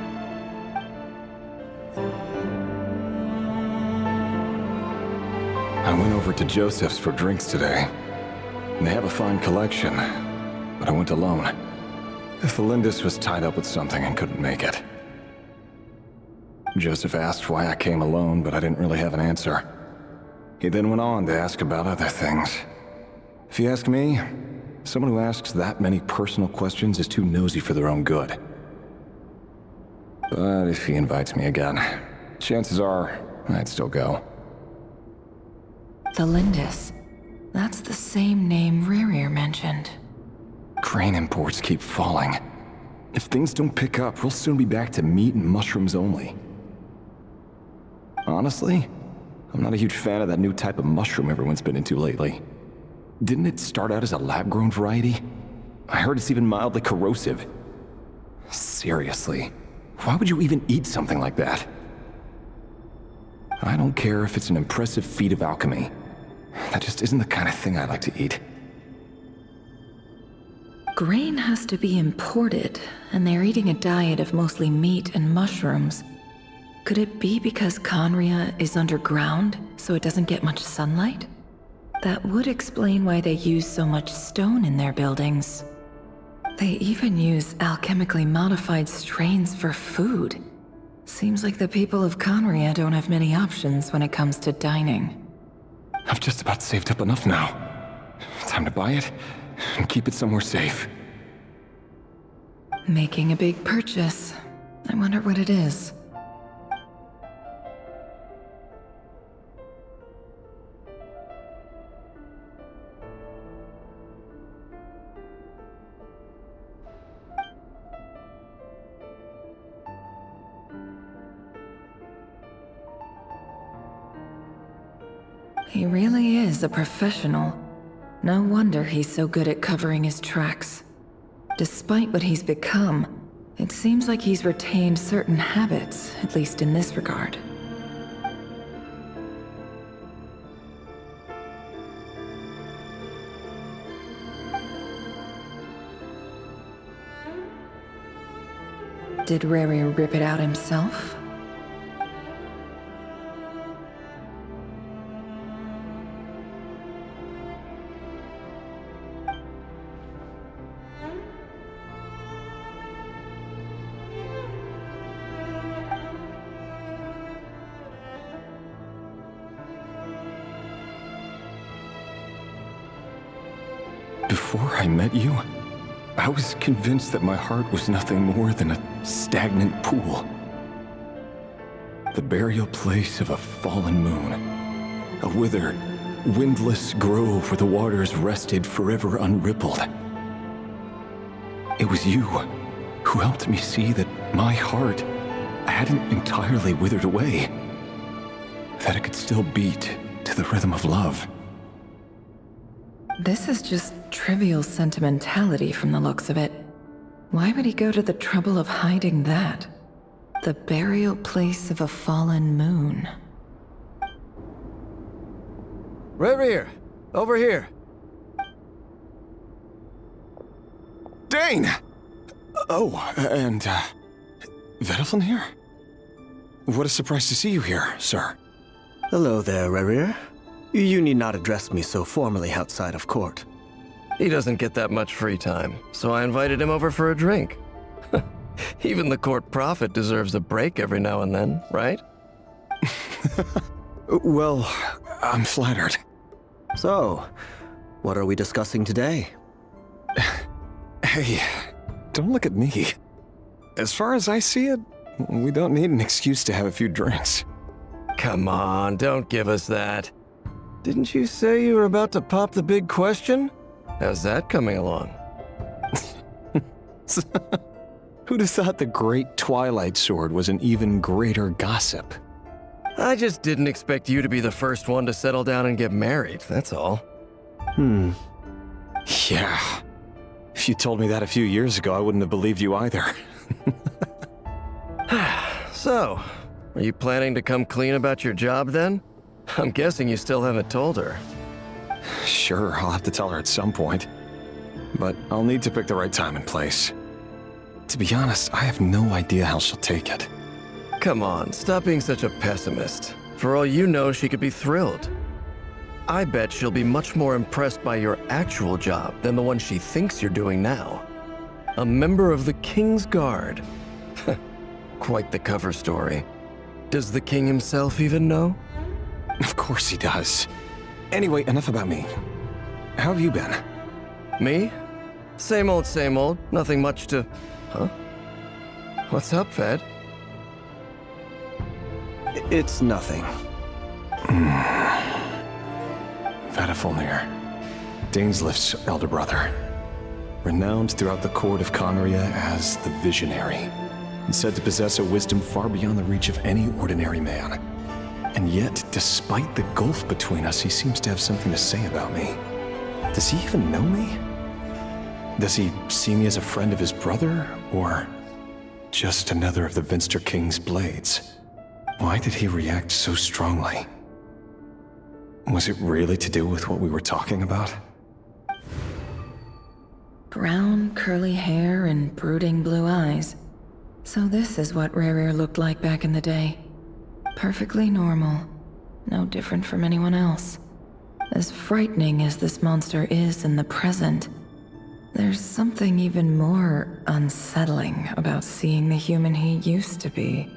I went over to Joseph's for drinks today. They have a fine collection, but I went alone. Tholindis was tied up with something and couldn't make it. Joseph asked why I came alone, but I didn't really have an answer. He then went on to ask about other things. If you ask me, someone who asks that many personal questions is too nosy for their own good. But if he invites me again, chances are I'd still go. Tholindis. That's the same name Rerir mentioned. Crane imports keep falling. If things don't pick up, we'll soon be back to meat and mushrooms only. Honestly, I'm not a huge fan of that new type of mushroom everyone's been into lately. Didn't it start out as a lab-grown variety? I heard it's even mildly corrosive. Seriously, why would you even eat something like that? I don't care if it's an impressive feat of alchemy. That just isn't the kind of thing I like to eat. Grain has to be imported, and they're eating a diet of mostly meat and mushrooms. Could it be because Conria is underground, so it doesn't get much sunlight? That would explain why they use so much stone in their buildings. They even use alchemically modified strains for food. Seems like the people of Conria don't have many options when it comes to dining. I've just about saved up enough now. Time to buy it and keep it somewhere safe. Making a big purchase. I wonder what it is. He really is a professional. No wonder he's so good at covering his tracks. Despite what he's become, it seems like he's retained certain habits, at least in this regard. Did Rerir rip it out himself? Before I met you, I was convinced that my heart was nothing more than a stagnant pool. The burial place of a fallen moon. A withered, windless grove where the waters rested forever unrippled. It was you who helped me see that my heart hadn't entirely withered away. That it could still beat to the rhythm of love. This is just trivial sentimentality from the looks of it. Why would he go to the trouble of hiding that? The burial place of a fallen moon. Rerir! Over here! Dane! Oh, and, Vedrfolnir? What a surprise to see you here, sir. Hello there, Rerir. You need not address me so formally outside of court. He doesn't get that much free time, so I invited him over for a drink. Even the court prophet deserves a break every now and then, right? Well, I'm flattered. So, what are we discussing today? Hey, don't look at me. As far as I see it, we don't need an excuse to have a few drinks. Come on, don't give us that. Didn't you say you were about to pop the big question? How's that coming along? Who'd have thought the Great Twilight Sword was an even greater gossip? I just didn't expect you to be the first one to settle down and get married, that's all. Yeah. If you told me that a few years ago, I wouldn't have believed you either. So, are you planning to come clean about your job then? I'm guessing you still haven't told her. Sure, I'll have to tell her at some point. But I'll need to pick the right time and place. To be honest, I have no idea how she'll take it. Come on, stop being such a pessimist. For all you know, she could be thrilled. I bet she'll be much more impressed by your actual job than the one she thinks you're doing now. A member of the King's Guard. Quite the cover story. Does the king himself even know? Of course he does. Anyway, enough about me. How have you been? Me? Same old, same old. Nothing much to... Huh? What's up, Ved? It's nothing. Vedrfolnir, Dainsleif's elder brother. Renowned throughout the court of Conria as the Visionary, and said to possess a wisdom far beyond the reach of any ordinary man. And yet, despite the gulf between us, he seems to have something to say about me. Does he even know me? Does he see me as a friend of his brother, or just another of the Vinster King's blades? Why did he react so strongly? Was it really to do with what we were talking about? Brown, curly hair and brooding blue eyes. So this is what Rerir looked like back in the day. Perfectly normal. No different from anyone else. As frightening as this monster is in the present, there's something even more unsettling about seeing the human he used to be.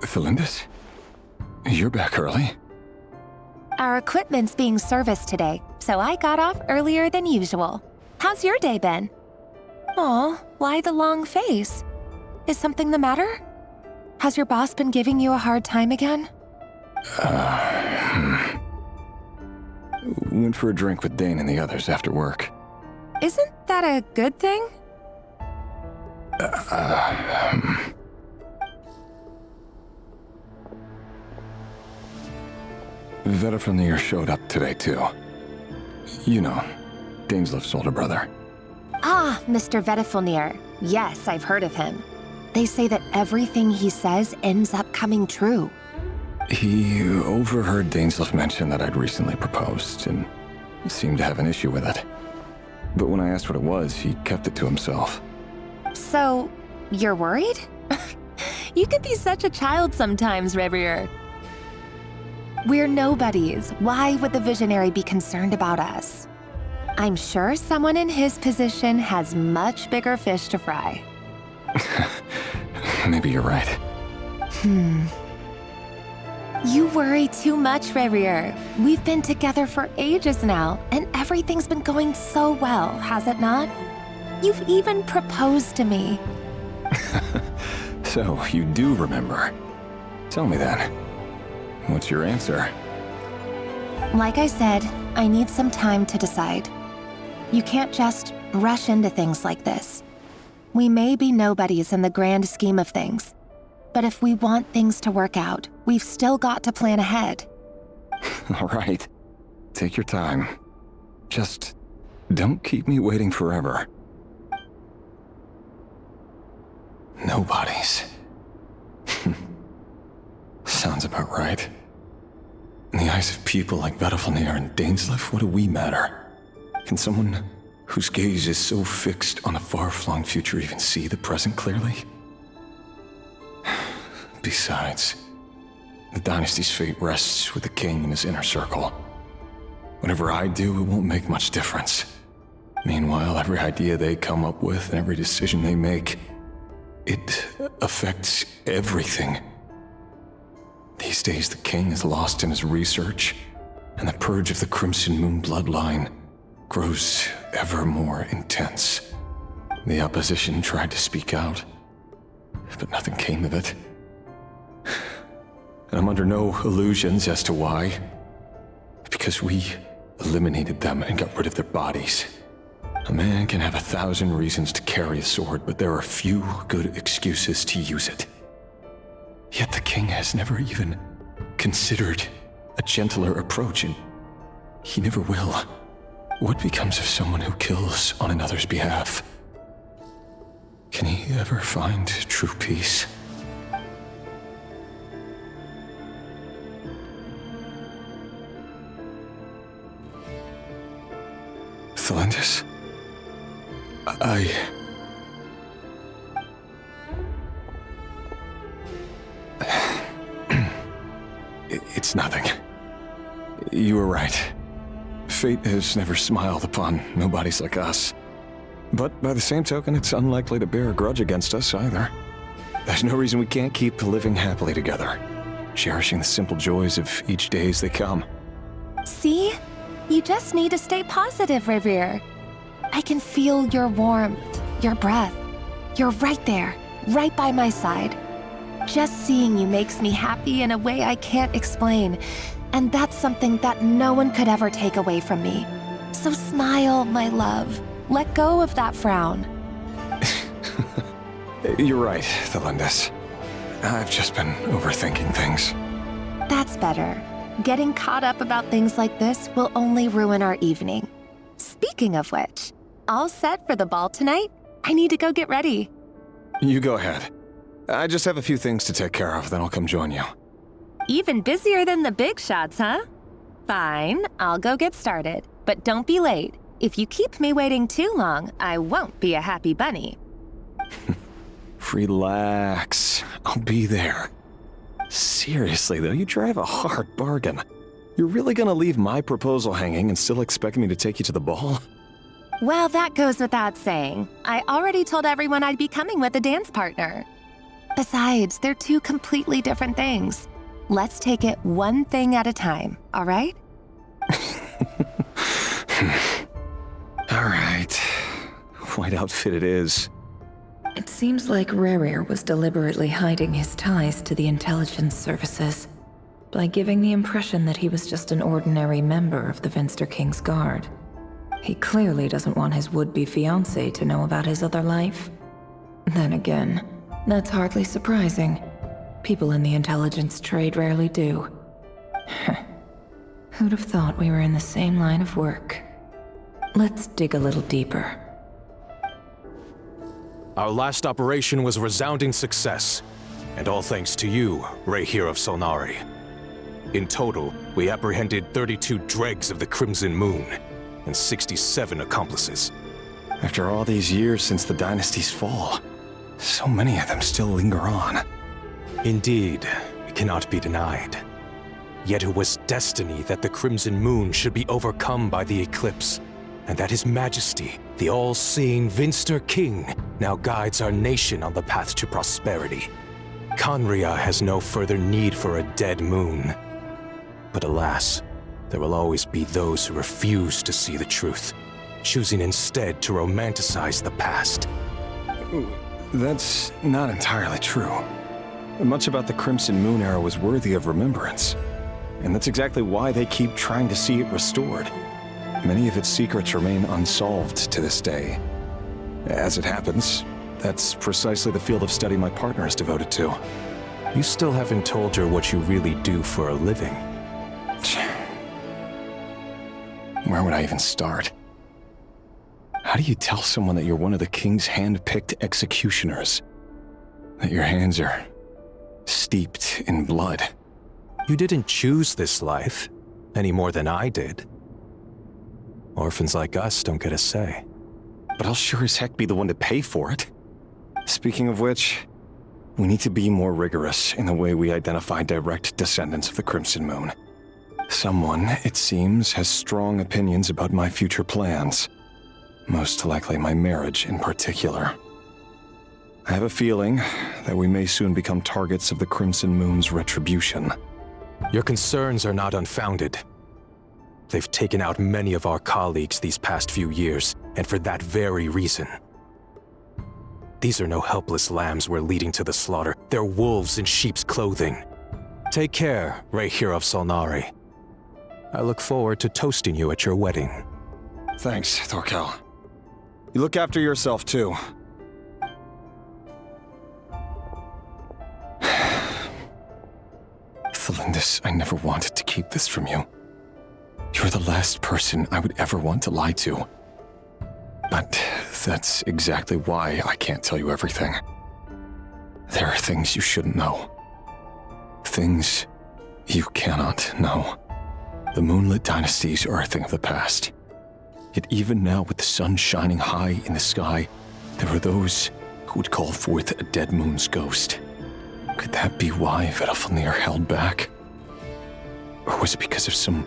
Tholindis? You're back early? Our equipment's being serviced today, so I got off earlier than usual. How's your day been? Aw, why the long face? Is something the matter? Has your boss been giving you a hard time again? Went for a drink with Dane and the others after work. Isn't that a good thing? Vedrfolnir showed up today, too. You know, Dainsleif's older brother. Ah, Mr. Vedrfolnir. Yes, I've heard of him. They say that everything he says ends up coming true. He overheard Dainsleif mention that I'd recently proposed, and seemed to have an issue with it. But when I asked what it was, he kept it to himself. So, you're worried? You can be such a child sometimes, Rerir. We're nobodies. Why would the visionary be concerned about us? I'm sure someone in his position has much bigger fish to fry. Maybe you're right. You worry too much, Rerir. We've been together for ages now, and everything's been going so well, has it not? You've even proposed to me. So, you do remember. Tell me then. What's your answer? Like I said, I need some time to decide. You can't just rush into things like this. We may be nobodies in the grand scheme of things, but if we want things to work out, we've still got to plan ahead. All right. Take your time. Just don't keep me waiting forever. Nobodies. Sounds about right. In the eyes of people like Vedrfolnir and Dainsleif, what do we matter? Can someone whose gaze is so fixed on a far-flung future even see the present clearly? Besides, the Dynasty's fate rests with the king and his inner circle. Whatever I do, it won't make much difference. Meanwhile, every idea they come up with and every decision they make, it affects everything. These days, the king is lost in his research, and the purge of the Crimson Moon bloodline grows ever more intense. The opposition tried to speak out, but nothing came of it. And I'm under no illusions as to why. Because we eliminated them and got rid of their bodies. A man can have 1,000 reasons to carry a sword, but there are few good excuses to use it. Yet the king has never even considered a gentler approach, and he never will. What becomes of someone who kills on another's behalf? Can he ever find true peace? Tholindis? It's nothing. You were right. Fate has never smiled upon nobodies like us. But by the same token, it's unlikely to bear a grudge against us either. There's no reason we can't keep living happily together, cherishing the simple joys of each day as they come. See? You just need to stay positive, Rerir. I can feel your warmth, your breath. You're right there, right by my side. Just seeing you makes me happy in a way I can't explain, and that's something that no one could ever take away from me. So smile, my love. Let go of that frown. You're right, Tholindis. I've just been overthinking things. That's better. Getting caught up about things like this will only ruin our evening. Speaking of which, all set for the ball tonight? I need to go get ready. You go ahead. I just have a few things to take care of, then I'll come join you. Even busier than the big shots, huh? Fine, I'll go get started. But don't be late. If you keep me waiting too long, I won't be a happy bunny. Relax. I'll be there. Seriously, though, you drive a hard bargain. You're really gonna leave my proposal hanging and still expect me to take you to the ball? Well, that goes without saying. I already told everyone I'd be coming with a dance partner. Besides, they're two completely different things. Let's take it one thing at a time, all right? All right. White outfit it is. It seems like Rerir was deliberately hiding his ties to the intelligence services by giving the impression that he was just an ordinary member of the Venster King's Guard. He clearly doesn't want his would-be fiancée to know about his other life. Then again, that's hardly surprising. People in the intelligence trade rarely do. Who'd have thought we were in the same line of work? Let's dig a little deeper. Our last operation was a resounding success, and all thanks to you, Rerir of Solnari. In total, we apprehended 32 dregs of the Crimson Moon, and 67 accomplices. After all these years since the Dynasty's fall, so many of them still linger on. Indeed, it cannot be denied. Yet it was destiny that the Crimson Moon should be overcome by the eclipse, and that His Majesty, the all-seeing Venster King, now guides our nation on the path to prosperity. Khaenri'ah has no further need for a dead moon. But alas, there will always be those who refuse to see the truth, choosing instead to romanticize the past. That's not entirely true. Much about the Crimson Moon era was worthy of remembrance, and that's exactly why they keep trying to see it restored. Many of its secrets remain unsolved to this day. As it happens, that's precisely the field of study my partner is devoted to. You still haven't told her what you really do for a living. Where would I even start? How do you tell someone that you're one of the king's hand-picked executioners? That your hands are steeped in blood? You didn't choose this life, any more than I did. Orphans like us don't get a say. But I'll sure as heck be the one to pay for it. Speaking of which, we need to be more rigorous in the way we identify direct descendants of the Crimson Moon. Someone, it seems, has strong opinions about my future plans. Most likely my marriage in particular. I have a feeling that we may soon become targets of the Crimson Moon's retribution. Your concerns are not unfounded. They've taken out many of our colleagues these past few years, and for that very reason. These are no helpless lambs we're leading to the slaughter. They're wolves in sheep's clothing. Take care, Rerir of Solnari. I look forward to toasting you at your wedding. Thanks, Thorkell. You look after yourself, too. Tholindis, I never wanted to keep this from you. You're the last person I would ever want to lie to. But that's exactly why I can't tell you everything. There are things you shouldn't know. Things you cannot know. The moonlit dynasties are a thing of the past. Yet even now, with the sun shining high in the sky, there are those who would call forth a dead moon's ghost. Could that be why Vedrfolnir held back? Or was it because of some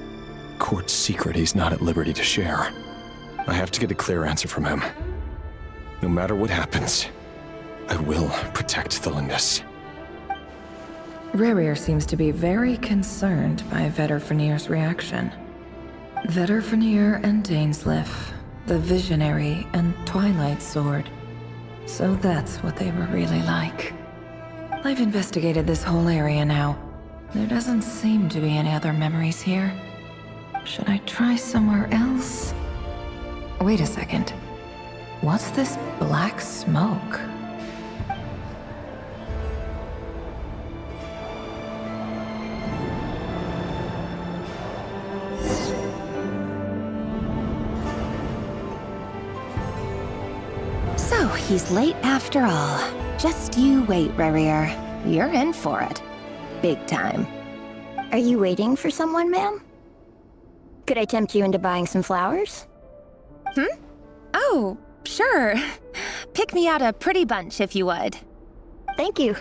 court secret he's not at liberty to share? I have to get a clear answer from him. No matter what happens, I will protect Tholindis. Rerir seems to be very concerned by Vedrfolnir's reaction. Vedrfolnir and Dainsleif, the Visionary and Twilight Sword. So that's what they were really like. I've investigated this whole area now. There doesn't seem to be any other memories here. Should I try somewhere else? Wait a second. What's this black smoke? So he's late after all. Just you wait, Rerir. You're in for it. Big time. Are you waiting for someone, ma'am? Could I tempt you into buying some flowers? Oh, sure. Pick me out a pretty bunch if you would. Thank you.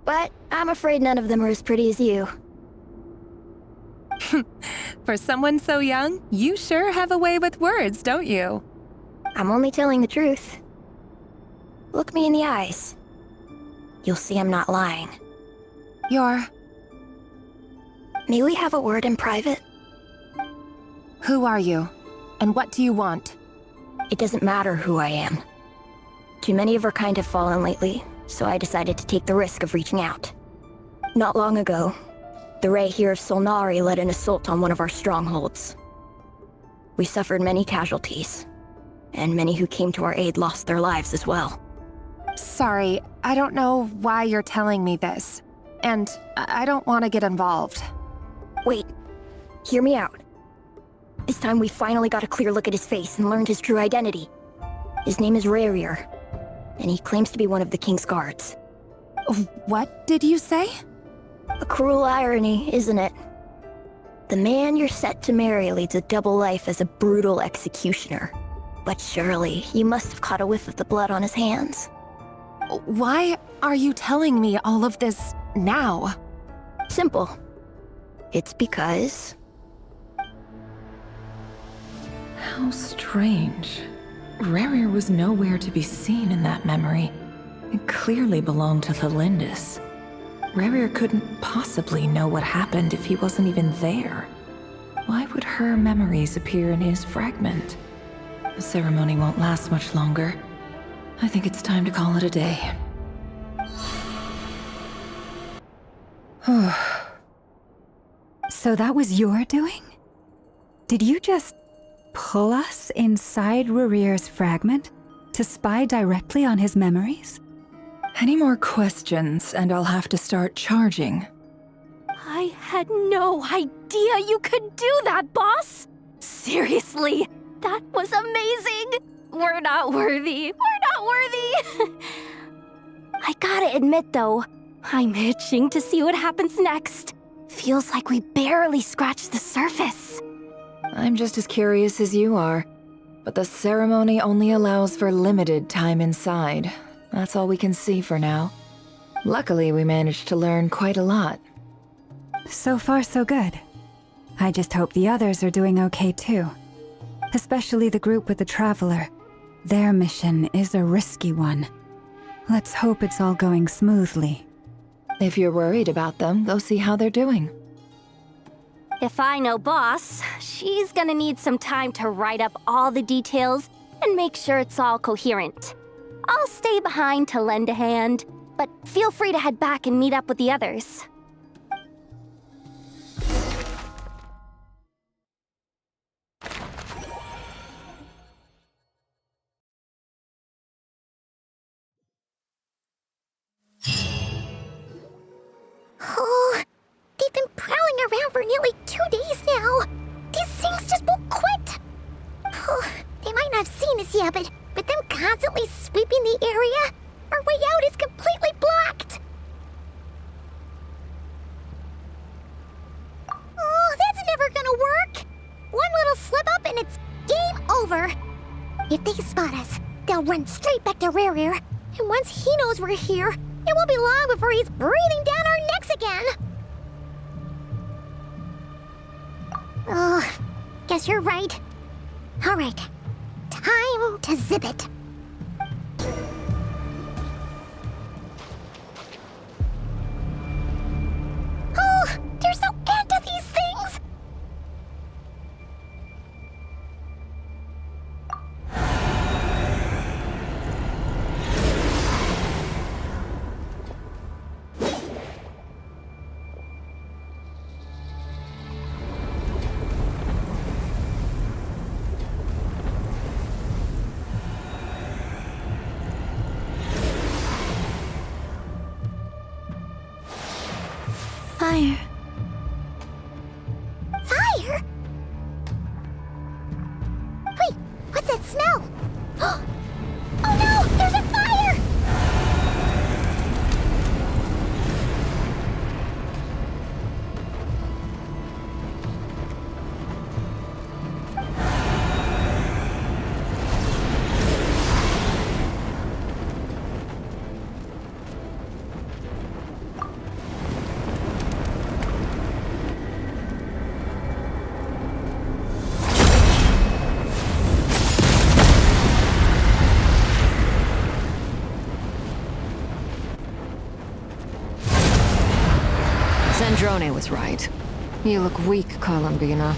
But I'm afraid none of them are as pretty as you. For someone so young, you sure have a way with words, don't you? I'm only telling the truth. Look me in the eyes. You'll see I'm not lying. May we have a word in private? Who are you? And what do you want? It doesn't matter who I am. Too many of our kind have fallen lately, so I decided to take the risk of reaching out. Not long ago, the Rerir of Solnari led an assault on one of our strongholds. We suffered many casualties, and many who came to our aid lost their lives as well. Sorry, I don't know why you're telling me this. And I don't want to get involved. Wait, hear me out. This time we finally got a clear look at his face and learned his true identity. His name is Rerir, and he claims to be one of the King's guards. What did you say? A cruel irony, isn't it? The man you're set to marry leads a double life as a brutal executioner. But surely, you must have caught a whiff of the blood on his hands. Why are you telling me all of this now? Simple. It's because... How strange. Rerir was nowhere to be seen in that memory. It clearly belonged to Tholindis. Rerir couldn't possibly know what happened if he wasn't even there. Why would her memories appear in his fragment? The ceremony won't last much longer. I think it's time to call it a day. So that was your doing? Did you just pull us inside Rerir's fragment to spy directly on his memories? Any more questions, and I'll have to start charging. I had no idea you could do that, boss! Seriously, that was amazing! We're not worthy. We're not worthy! I gotta admit, though, I'm itching to see what happens next. Feels like we barely scratched the surface. I'm just as curious as you are, but the ceremony only allows for limited time inside. That's all we can see for now. Luckily, we managed to learn quite a lot. So far, so good. I just hope the others are doing okay too. Especially the group with the Traveler. Their mission is a risky one. Let's hope it's all going smoothly. If you're worried about them, go see how they're doing. If I know Boss, she's gonna need some time to write up all the details and make sure it's all coherent. I'll stay behind to lend a hand, but feel free to head back and meet up with the others. Oh, they've been prowling around for nearly 2 days now. These things just won't quit. Oh, they might not have seen us yet, but them constantly sweeping the area, our way out is completely blocked. Oh, that's never gonna work. One little slip up and it's game over. If they spot us, they'll run straight back to Rerir. And once he knows we're here, it won't be long before he's breathing down our necks again. Oh, guess you're right. All right, time to zip it. Oh, there's no end to these things. fire. Fire? Wait, what's that smell? Oh no! There's a fire! Sandrone was right. You look weak, Columbina.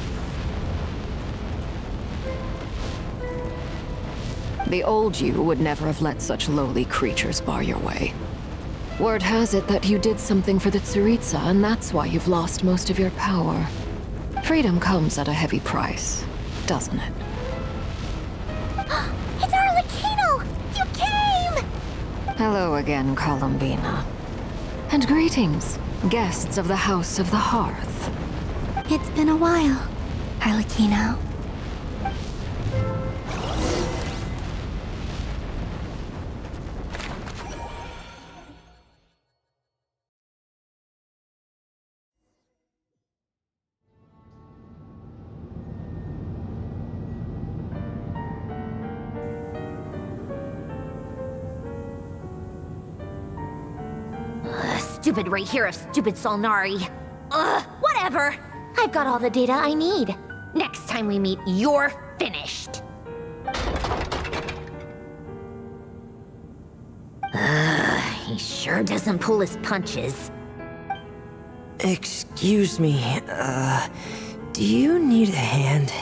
The old you would never have let such lowly creatures bar your way. Word has it that you did something for the Tsaritsa, and that's why you've lost most of your power. Freedom comes at a heavy price, doesn't it? It's Arlecchino! You came! Hello again, Columbina. And greetings, guests of the House of the Hearth. It's been a while, Arlecchino. Stupid Rerir of stupid Solnari. Ugh, whatever. I've got all the data I need. Next time we meet, you're finished. He sure doesn't pull his punches. Excuse me, do you need a hand?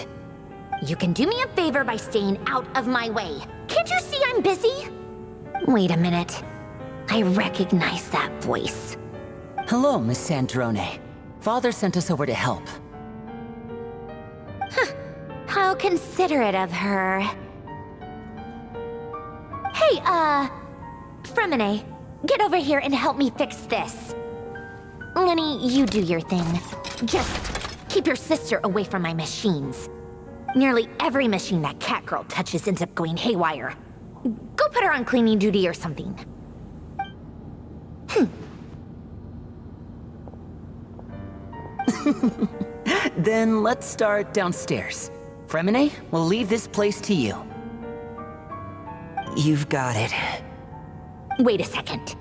You can do me a favor by staying out of my way. Can't you see I'm busy? Wait a minute. I recognize that voice. Hello, Miss Sandrone. Father sent us over to help. Huh. How considerate of her. Hey, Freminet, get over here and help me fix this. Lyney, you do your thing. Just keep your sister away from my machines. Nearly every machine that cat girl touches ends up going haywire. Go put her on cleaning duty or something. Then let's start downstairs. Freminet, we'll leave this place to you. You've got it. Wait a second.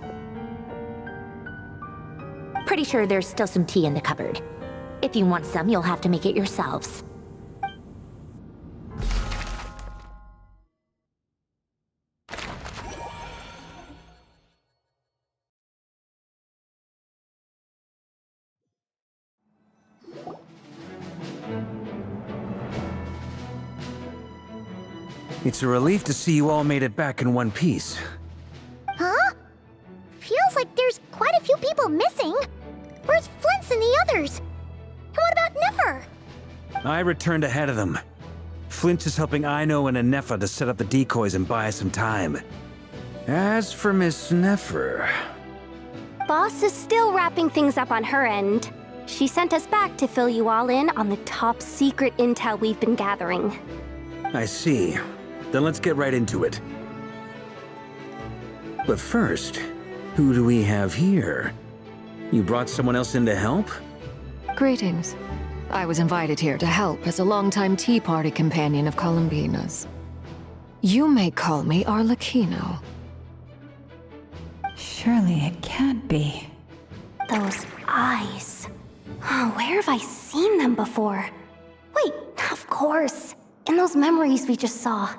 Pretty sure there's still some tea in the cupboard. If you want some, you'll have to make it yourselves. It's a relief to see you all made it back in one piece. Huh? Feels like there's quite a few people missing. Where's Flins and the others? And what about Nefer? I returned ahead of them. Flint is helping Aino and Ineffa to set up the decoys and buy us some time. As for Miss Nefer... Boss is still wrapping things up on her end. She sent us back to fill you all in on the top secret intel we've been gathering. I see. Then let's get right into it. But first, who do we have here? You brought someone else in to help? Greetings. I was invited here to help as a longtime Tea Party companion of Columbina's. You may call me Arlecchino. Surely it can't be. Those eyes. Oh, where have I seen them before? Wait, of course. In those memories we just saw.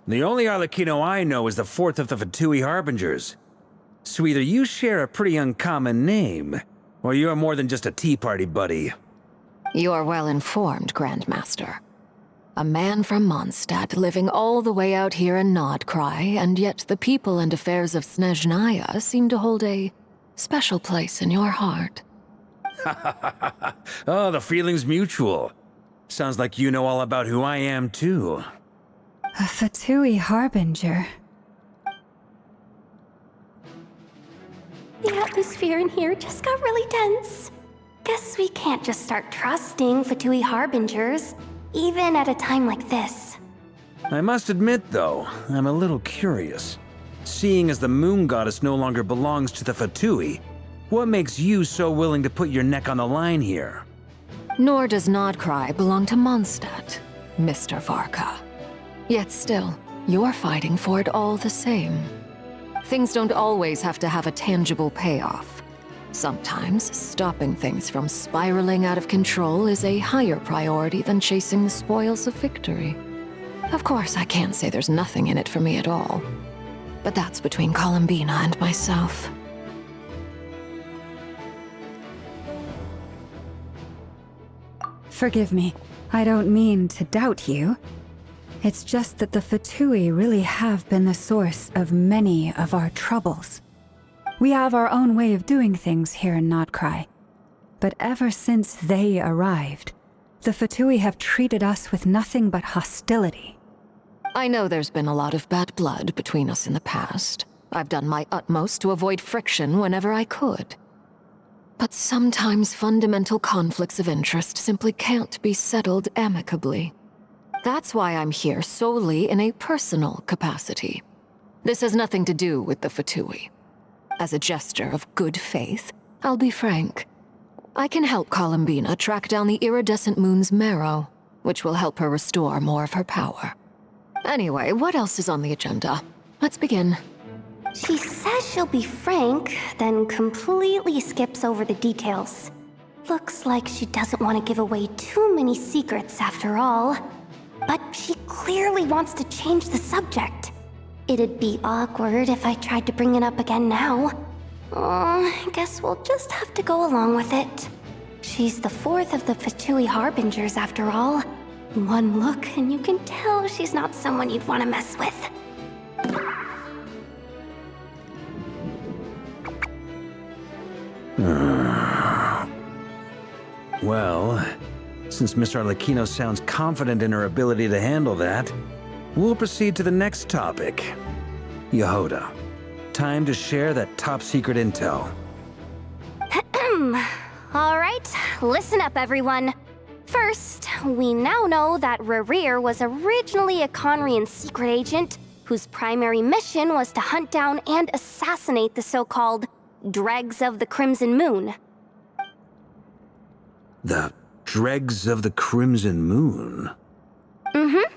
The only Arlecchino I know is the fourth of the Fatui Harbingers. So either you share a pretty uncommon name, or you're more than just a Tea Party buddy. You're well informed, Grandmaster. A man from Mondstadt living all the way out here in nodkrai, and yet the people and affairs of Snezhnaya seem to hold a special place in your heart. Oh, the feeling's mutual. Sounds like you know all about who I am, too. A Fatui Harbinger. atmosphere in here just got really tense. Guess we can't just start trusting Fatui Harbingers, even at a time like this. I must admit, though, I'm a little curious. Seeing as the moon goddess no longer belongs to the Fatui, what makes you so willing to put your neck on the line here? Nor does nodkrai belong to Mondstadt, Mr. Varka. Yet still, you're fighting for it all the same. Things don't always have to have a tangible payoff. Sometimes, stopping things from spiraling out of control is a higher priority than chasing the spoils of victory. Of course, I can't say there's nothing in it for me at all. But that's between Columbina and myself. Forgive me. I don't mean to doubt you. It's just that the Fatui really have been the source of many of our troubles. We have our own way of doing things here in nodkrai. But ever since they arrived, the Fatui have treated us with nothing but hostility. I know there's been a lot of bad blood between us in the past. I've done my utmost to avoid friction whenever I could. But sometimes fundamental conflicts of interest simply can't be settled amicably. That's why I'm here solely in a personal capacity. This has nothing to do with the Fatui. As a gesture of good faith, I'll be frank. I can help Columbina track down the iridescent moon's Marrow, which will help her restore more of her power. Anyway, what else is on the agenda? Let's begin. She says she'll be frank, then completely skips over the details. Looks like she doesn't want to give away too many secrets after all. But she clearly wants to change the subject. It'd be awkward if I tried to bring it up again now. I guess we'll just have to go along with it. She's the fourth of the Fatui Harbingers after all. One look and you can tell she's not someone you'd want to mess with. Well, since Miss Arlecchino sounds confident in her ability to handle that, we'll proceed to the next topic. Jahoda, time to share that top-secret intel. All right, listen up, everyone. First, we now know that Rerir was originally a Conrian secret agent whose primary mission was to hunt down and assassinate the so-called Dregs of the Crimson Moon. The Dregs of the Crimson Moon? Mm-hmm.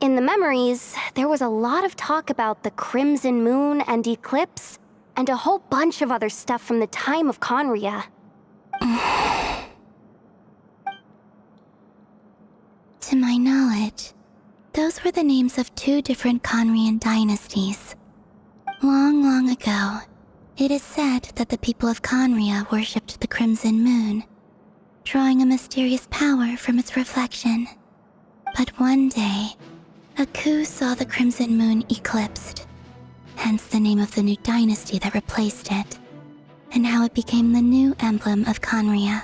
In the memories, there was a lot of talk about the Crimson Moon and Eclipse, and a whole bunch of other stuff from the time of Conria. To my knowledge, those were the names of two different Conrian dynasties. Long, long ago, it is said that the people of Conria worshipped the Crimson Moon, drawing a mysterious power from its reflection. But one day, a coup saw the Crimson Moon eclipsed, hence the name of the new dynasty that replaced it, and how it became the new emblem of Conria.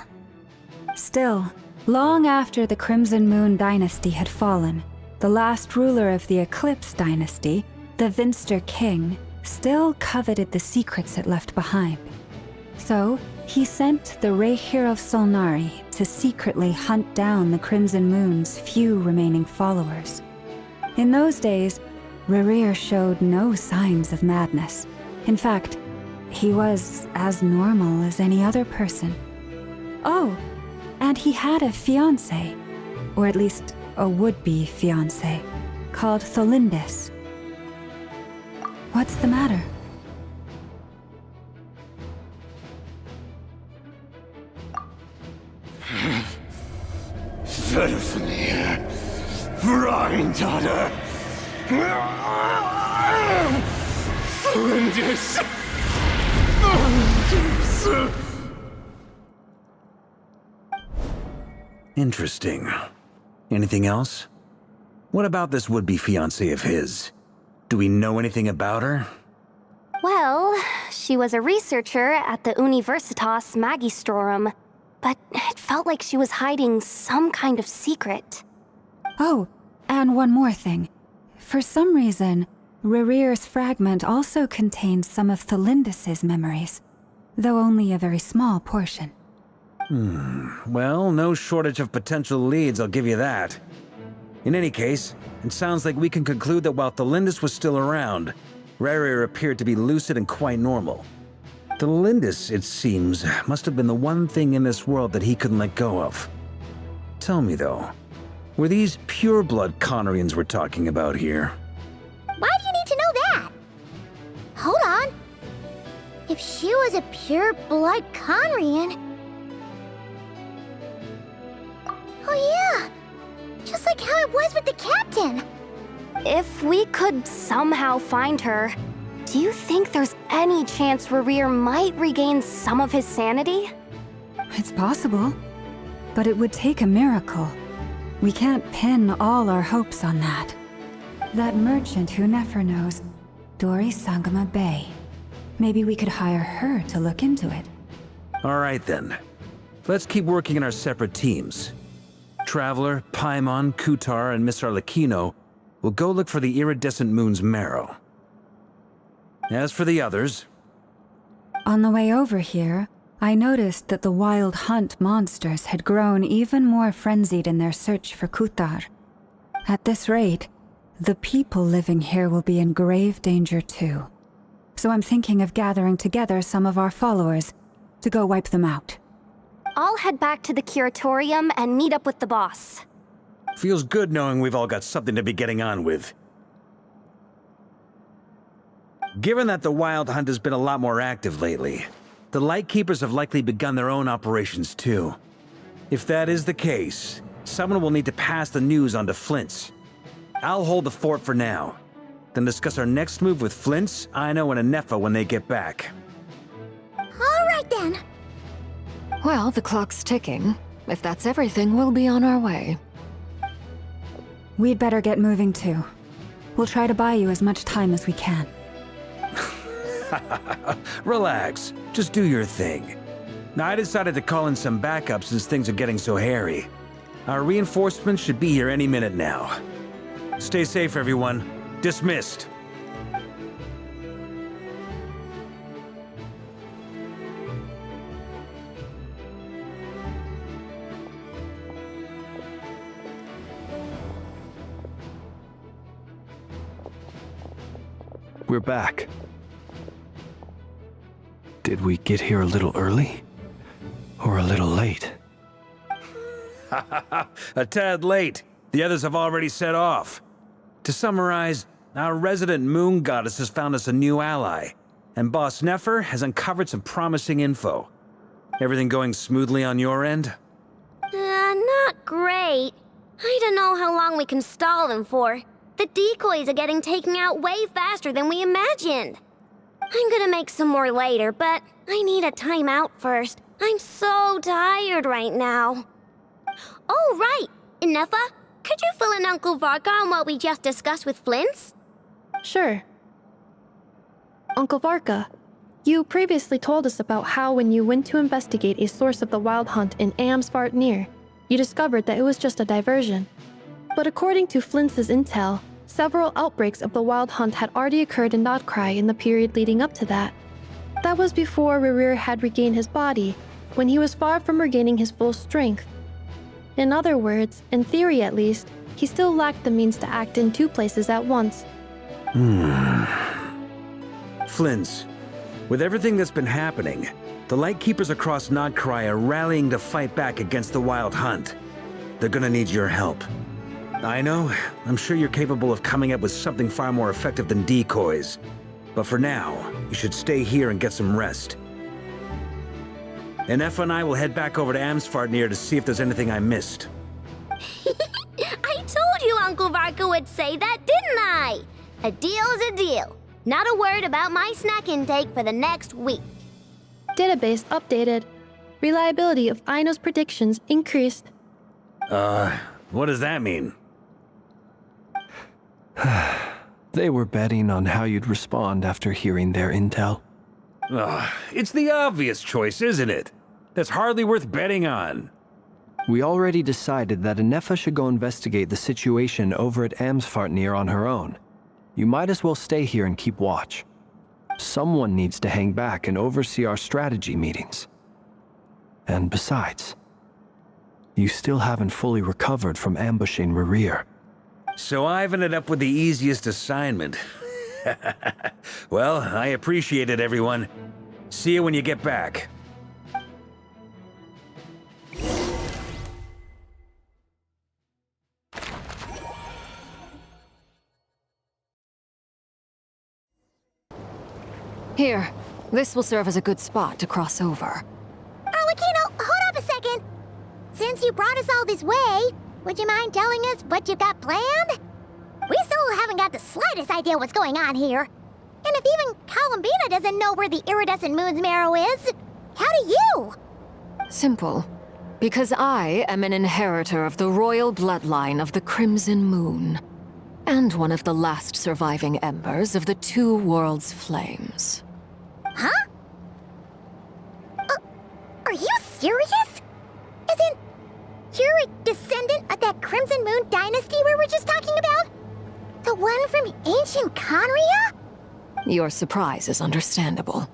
Still, long after the Crimson Moon dynasty had fallen, the last ruler of the Eclipse dynasty, the Vinster King, still coveted the secrets it left behind. So, he sent the Rerir of Solnari to secretly hunt down the Crimson Moon's few remaining followers. In those days, Rerir showed no signs of madness. In fact, he was as normal as any other person. Oh, and he had a fiancé, or at least a would-be fiancé, called Tholindis. What's the matter? Vedrfolnir, Rhindaughter, Tholindis. Interesting. Anything else? What about this would-be fiancé of his? Do we know anything about her? Well, she was a researcher at the Universitas Magistrorum, but it felt like she was hiding some kind of secret. Oh, and one more thing. For some reason, Rerir's fragment also contains some of Tholindis' memories. though only a very small portion. Well, no shortage of potential leads, I'll give you that. In any case, it sounds like we can conclude that while Tholindis was still around, Rerir appeared to be lucid and quite normal. Tholindis, it seems, must have been the one thing in this world that he couldn't let go of. Tell me though, were these pure-blood Conorians we're talking about here? Why do you need to know that? Hold on. If she was a pure-blood Conorian... Oh yeah! Just like how it was with the captain! If we could somehow find her, do you think there's any chance Rerir might regain some of his sanity? It's possible, but it would take a miracle. We can't pin all our hopes on that. That merchant who Nefer knows, Dori Sangama Bay. Maybe we could hire her to look into it. All right then. Let's keep working in our separate teams. Traveler, Paimon, Kutar, and Miss Arlecchino will go look for the Iridescent Moon's Marrow. As for the others... On the way over here, I noticed that the Wild Hunt monsters had grown even more frenzied in their search for Kutar. At this rate, the people living here will be in grave danger too. So I'm thinking of gathering together some of our followers to go wipe them out. I'll head back to the curatorium and meet up with the boss. Feels good knowing we've all got something to be getting on with. Given that the Wild Hunt has been a lot more active lately, the Lightkeepers have likely begun their own operations too. If that is the case, someone will need to pass the news on to Flins. I'll hold the fort for now, then discuss our next move with Flins, Aino, and Ineffa when they get back. All right then. Well, the clock's ticking. If that's everything, we'll be on our way. We'd better get moving too. We'll try to buy you as much time as we can. Relax. Just do your thing. Now, I decided to call in some backup since things are getting so hairy. Our reinforcements should be here any minute now. Stay safe, everyone. Dismissed. We're back. Did we get here a little early? Or a little late? A tad late. The others have already set off. To summarize, our resident moon goddess has found us a new ally, and Boss Nefer has uncovered some promising info. Everything going smoothly on your end? Not great. I don't know how long we can stall them for. The decoys are getting taken out way faster than we imagined. I'm gonna make some more later, but I need a timeout first. I'm so tired right now. Oh, right! Ineffa, could you fill in Uncle Varka on what we just discussed with Flins? Sure. Uncle Varka, you previously told us about how when you went to investigate a source of the Wild Hunt in Varka, you discovered that it was just a diversion. But according to Flins's intel, several outbreaks of the Wild Hunt had already occurred in Nodkrai in the period leading up to that. That was before Rerir had regained his body, when he was far from regaining his full strength. In other words, in theory at least, he still lacked the means to act in two places at once. Flins, with everything that's been happening, the Lightkeepers across Nodkrai are rallying to fight back against the Wild Hunt. They're gonna need your help. I know, I'm sure you're capable of coming up with something far more effective than decoys. But for now, you should stay here and get some rest. Ineffa and I will head back over to Varka to see if there's anything I missed. I told you Uncle Varka would say that, didn't I? A deal is a deal. Not a word about my snack intake for the next week. Database updated. Reliability of Aino's predictions increased. What does that mean? They were betting on how you'd respond after hearing their intel. It's the obvious choice, isn't it? That's hardly worth betting on. We already decided that Ineffa should go investigate the situation over at Varka on her own. You might as well stay here and keep watch. Someone needs to hang back and oversee our strategy meetings. And besides, you still haven't fully recovered from ambushing Rerir. So I've ended up with the easiest assignment. Well, I appreciate it, everyone. See you when you get back. Here, this will serve as a good spot to cross over. Arlecchino, hold up a second. Since you brought us all this way, would you mind telling us what you've got planned? We still haven't got the slightest idea what's going on here. And if even Columbina doesn't know where the Iridescent Moon's Marrow is, how do you? Simple. Because I am an inheritor of the royal bloodline of the Crimson Moon, and one of the last surviving embers of the Two Worlds' flames. Huh? Are you serious? As in, you're a descendant of that Crimson Moon dynasty we were just talking about? The one from ancient Conria? Your surprise is understandable.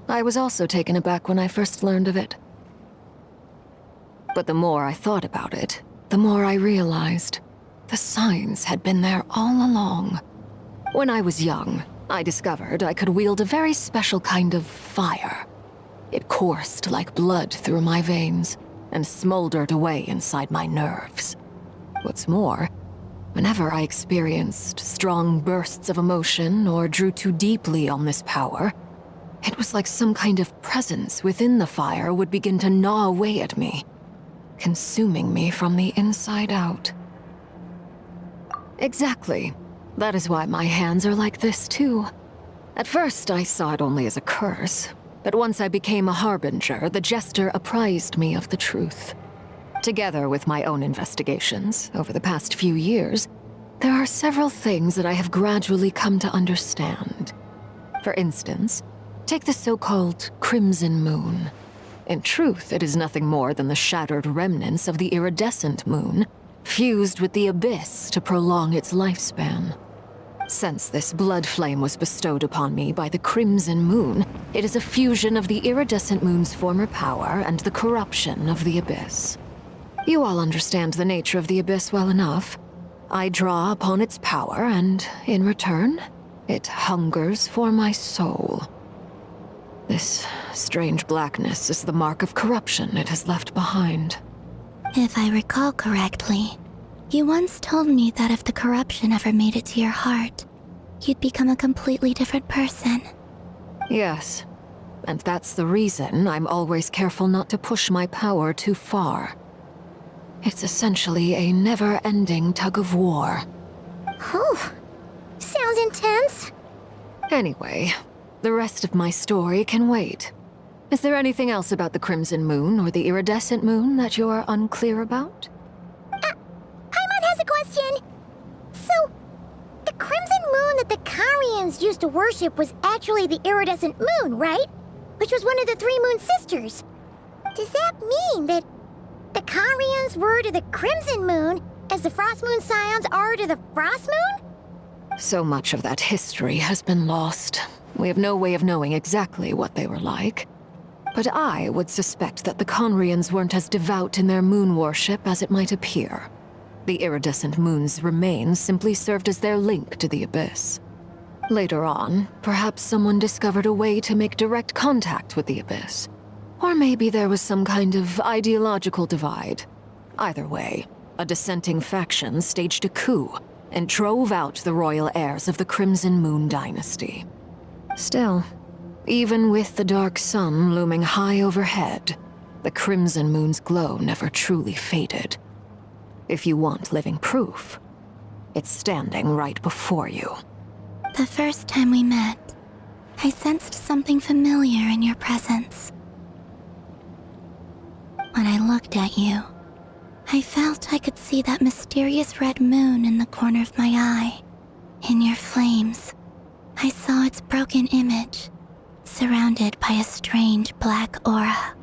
I was also taken aback when I first learned of it. But the more I thought about it, the more I realized the signs had been there all along. When I was young, I discovered I could wield a very special kind of fire. It coursed like blood through my veins and smoldered away inside my nerves. What's more, whenever I experienced strong bursts of emotion or drew too deeply on this power, it was like some kind of presence within the fire would begin to gnaw away at me, consuming me from the inside out. Exactly. That is why my hands are like this, too. At first, I saw it only as a curse, but once I became a harbinger, the jester apprised me of the truth. Together with my own investigations, over the past few years, there are several things that I have gradually come to understand. For instance, take the so-called Crimson Moon. In truth, it is nothing more than the shattered remnants of the Iridescent Moon, fused with the Abyss to prolong its lifespan. Since this blood flame was bestowed upon me by the Crimson Moon, it is a fusion of the Iridescent Moon's former power and the corruption of the Abyss. You all understand the nature of the Abyss well enough. I draw upon its power, and in return, it hungers for my soul. This strange blackness is the mark of corruption it has left behind. If I recall correctly, you once told me that if the corruption ever made it to your heart, you'd become a completely different person. Yes, and that's the reason I'm always careful not to push my power too far. It's essentially a never-ending tug of war. Whew. Sounds intense. Anyway, the rest of my story can wait. Is there anything else about the Crimson Moon or the Iridescent Moon that you're unclear about? Paimon has a question. So, the Crimson Moon that the Carians used to worship was actually the Iridescent Moon, right? Which was one of the three Moon Sisters. Does that mean that the Carians were to the Crimson Moon as the Frost Moon Scions are to the Frost Moon? So much of that history has been lost. We have no way of knowing exactly what they were like. But I would suspect that the Conrians weren't as devout in their moon worship as it might appear. The Iridescent Moon's remains simply served as their link to the Abyss. Later on, perhaps someone discovered a way to make direct contact with the Abyss. Or maybe there was some kind of ideological divide. Either way, a dissenting faction staged a coup and drove out the royal heirs of the Crimson Moon Dynasty. Still, even with the dark sun looming high overhead, the Crimson Moon's glow never truly faded. If you want living proof, it's standing right before you. The first time we met, I sensed something familiar in your presence. When I looked at you, I felt I could see that mysterious red moon in the corner of my eye. In your flames, I saw its broken image, surrounded by a strange black aura.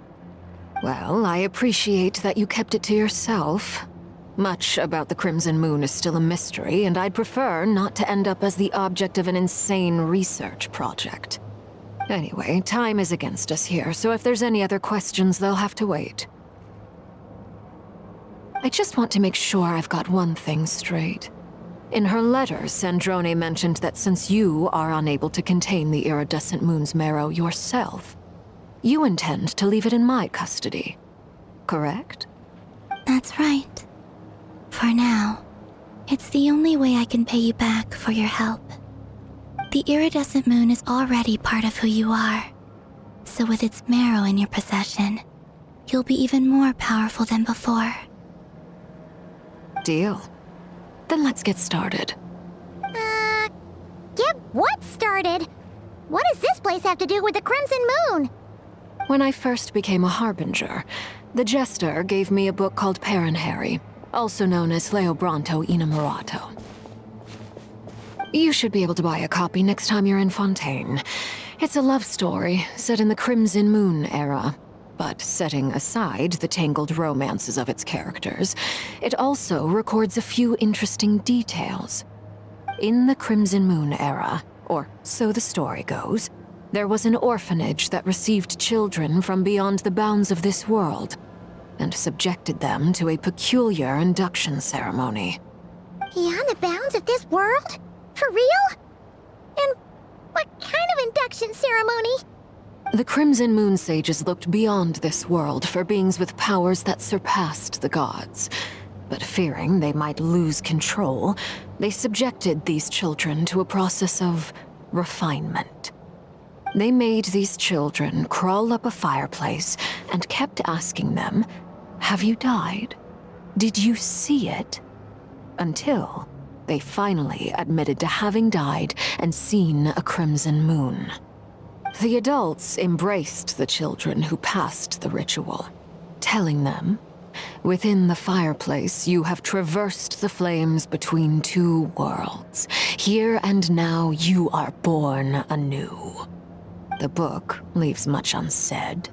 Well, I appreciate that you kept it to yourself. Much about the Crimson Moon is still a mystery, and I'd prefer not to end up as the object of an insane research project. Anyway, time is against us here, so if there's any other questions, they'll have to wait. I just want to make sure I've got one thing straight. In her letter, Sandrone mentioned that since you are unable to contain the iridescent moon's marrow yourself, you intend to leave it in my custody. Correct? That's right. For now. It's the only way I can pay you back for your help. The iridescent moon is already part of who you are. So with its marrow in your possession, you'll be even more powerful than before. Deal. Then let's get started. Get what started? What does this place have to do with the Crimson Moon? When I first became a Harbinger, the Jester gave me a book called Paranhari, also known as Leobranto Inamorato. You should be able to buy a copy next time you're in Fontaine. It's a love story set in the Crimson Moon era, but setting aside the tangled romances of its characters, it also records a few interesting details. In the Crimson Moon era, or so the story goes, there was an orphanage that received children from beyond the bounds of this world, and subjected them to a peculiar induction ceremony. Beyond the bounds of this world? For real? And what kind of induction ceremony? The Crimson Moon sages looked beyond this world for beings with powers that surpassed the gods. But fearing they might lose control, they subjected these children to a process of refinement. They made these children crawl up a fireplace and kept asking them, "Have you died? Did you see it?" Until they finally admitted to having died and seen a crimson moon. The adults embraced the children who passed the ritual, telling them, "Within the fireplace, you have traversed the flames between two worlds. Here and now, you are born anew." The book leaves much unsaid,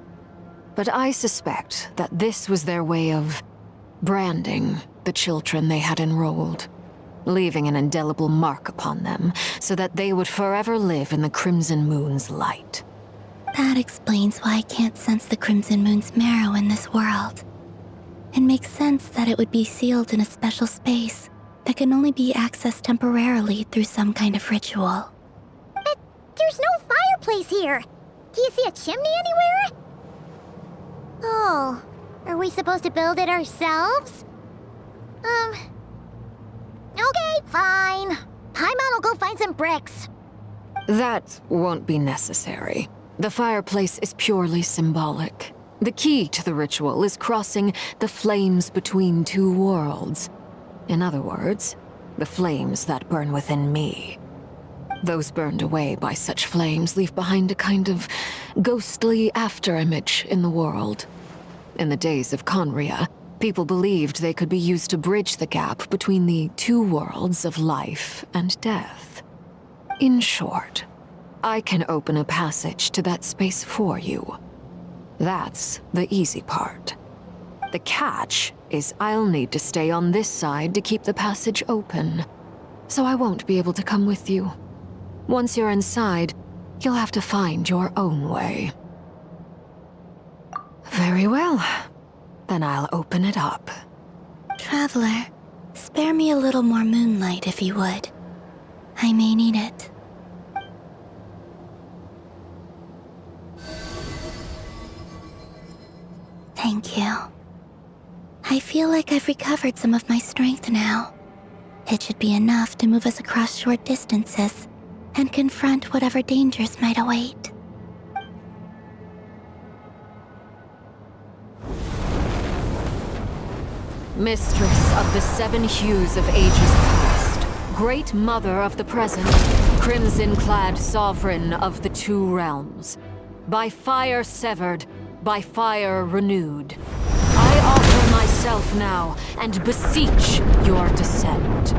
but I suspect that this was their way of branding the children they had enrolled, leaving an indelible mark upon them so that they would forever live in the Crimson Moon's light. That explains why I can't sense the Crimson Moon's marrow in this world. It makes sense that it would be sealed in a special space that can only be accessed temporarily through some kind of ritual. But there's no fireplace here. Do you see a chimney anywhere? Oh, are we supposed to build it ourselves? Okay, fine. Paimon will go find some bricks. That won't be necessary. The fireplace is purely symbolic. The key to the ritual is crossing the flames between two worlds. In other words, the flames that burn within me. Those burned away by such flames leave behind a kind of ghostly afterimage in the world. In the days of Conria, people believed they could be used to bridge the gap between the two worlds of life and death. In short, I can open a passage to that space for you. That's the easy part. The catch is I'll need to stay on this side to keep the passage open, so I won't be able to come with you. Once you're inside, you'll have to find your own way. Very well. Then I'll open it up. Traveler, spare me a little more moonlight if you would. I may need it. Thank you. I feel like I've recovered some of my strength now. It should be enough to move us across short distances and confront whatever dangers might await. Mistress of the seven hues of ages past, great mother of the present, crimson-clad sovereign of the two realms, by fire severed, by fire renewed, I offer myself now and beseech your descent.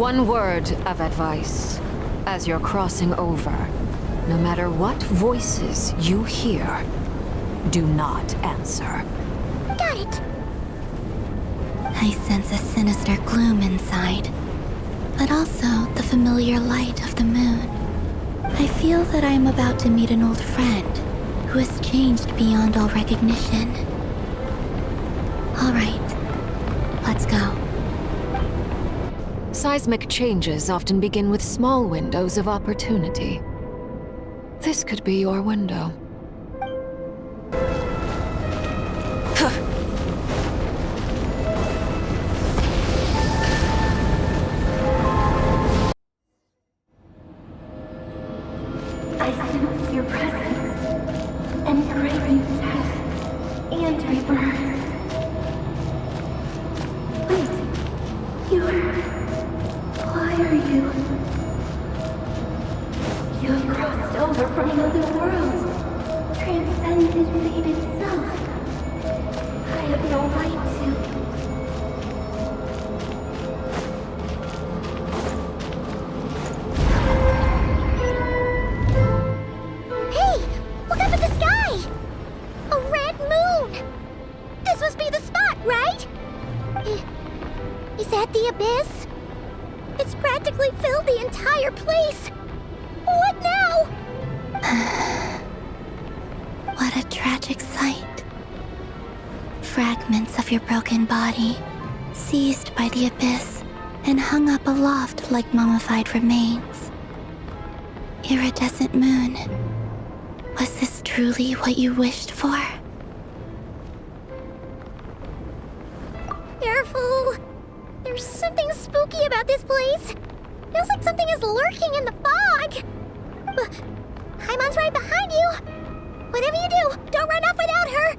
One word of advice. As you're crossing over, no matter what voices you hear, do not answer. Got it. I sense a sinister gloom inside, but also the familiar light of the moon. I feel that I am about to meet an old friend who has changed beyond all recognition. All right, let's go. Seismic changes often begin with small windows of opportunity. This could be your window. I sense your presence, and great death and rebirth. Wait, why are you? You have crossed over from another world, transcended fate itself. I have no right to. Hey! Look up at the sky! A red moon! This must be the spot, right? Is that the abyss? It's practically filled the entire place! What now? What a tragic sight. Fragments of your broken body, seized by the abyss, and hung up aloft like mummified remains. Iridescent moon. Was this truly what you wished for? Careful! There's something spooky about this place. Feels like something is lurking in the fog. Haimon's right behind you. Whatever you do, don't run off without her.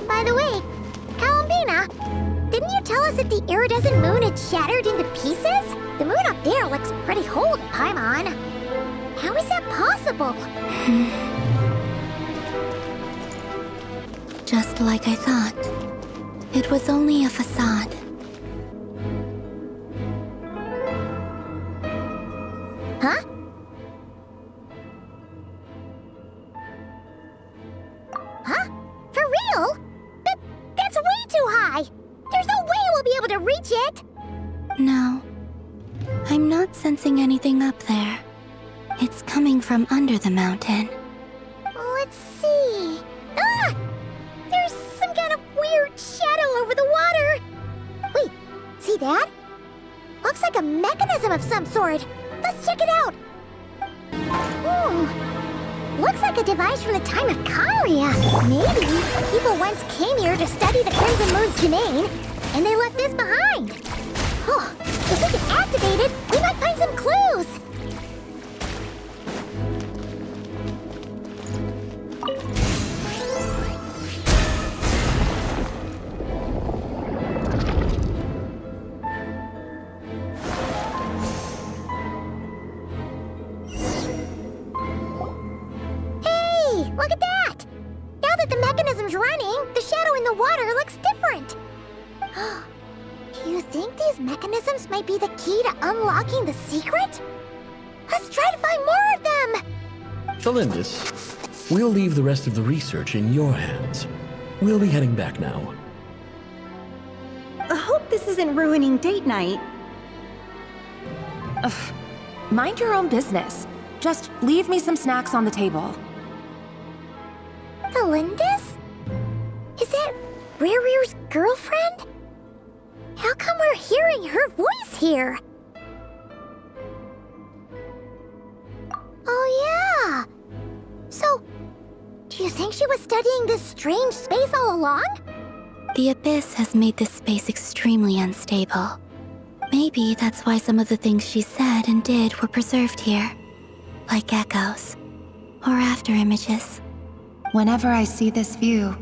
By the way, Columbina, didn't you tell us that the iridescent moon had shattered into pieces? The moon up there looks pretty whole to Paimon. How is that possible? Just like I thought. It was only a facade. Huh? Huh? For real? That's way too high! There's no way we'll be able to reach it! No. I'm not sensing anything up there. It's coming from under the mountain. Let's see... Ah! There's some kind of weird shadow over the water! Wait, see that? Looks like a mechanism of some sort. Let's check it out! Looks like a device from the time of Karia. Maybe people once came here to study the Crimson Moon's domain, and they left this behind. Oh, if we can activate it, we might find some clues. Look at that! Now that the mechanism's running, the shadow in the water looks different. Do you think these mechanisms might be the key to unlocking the secret? Let's try to find more of them! Tholindis, we'll leave the rest of the research in your hands. We'll be heading back now. I hope this isn't ruining date night. Ugh. Mind your own business. Just leave me some snacks on the table. Tholindis? Is that Rerir's girlfriend? How come we're hearing her voice here? Oh yeah! So, do you think she was studying this strange space all along? The abyss has made this space extremely unstable. Maybe that's why some of the things she said and did were preserved here. Like echoes. Or after images. Whenever I see this view,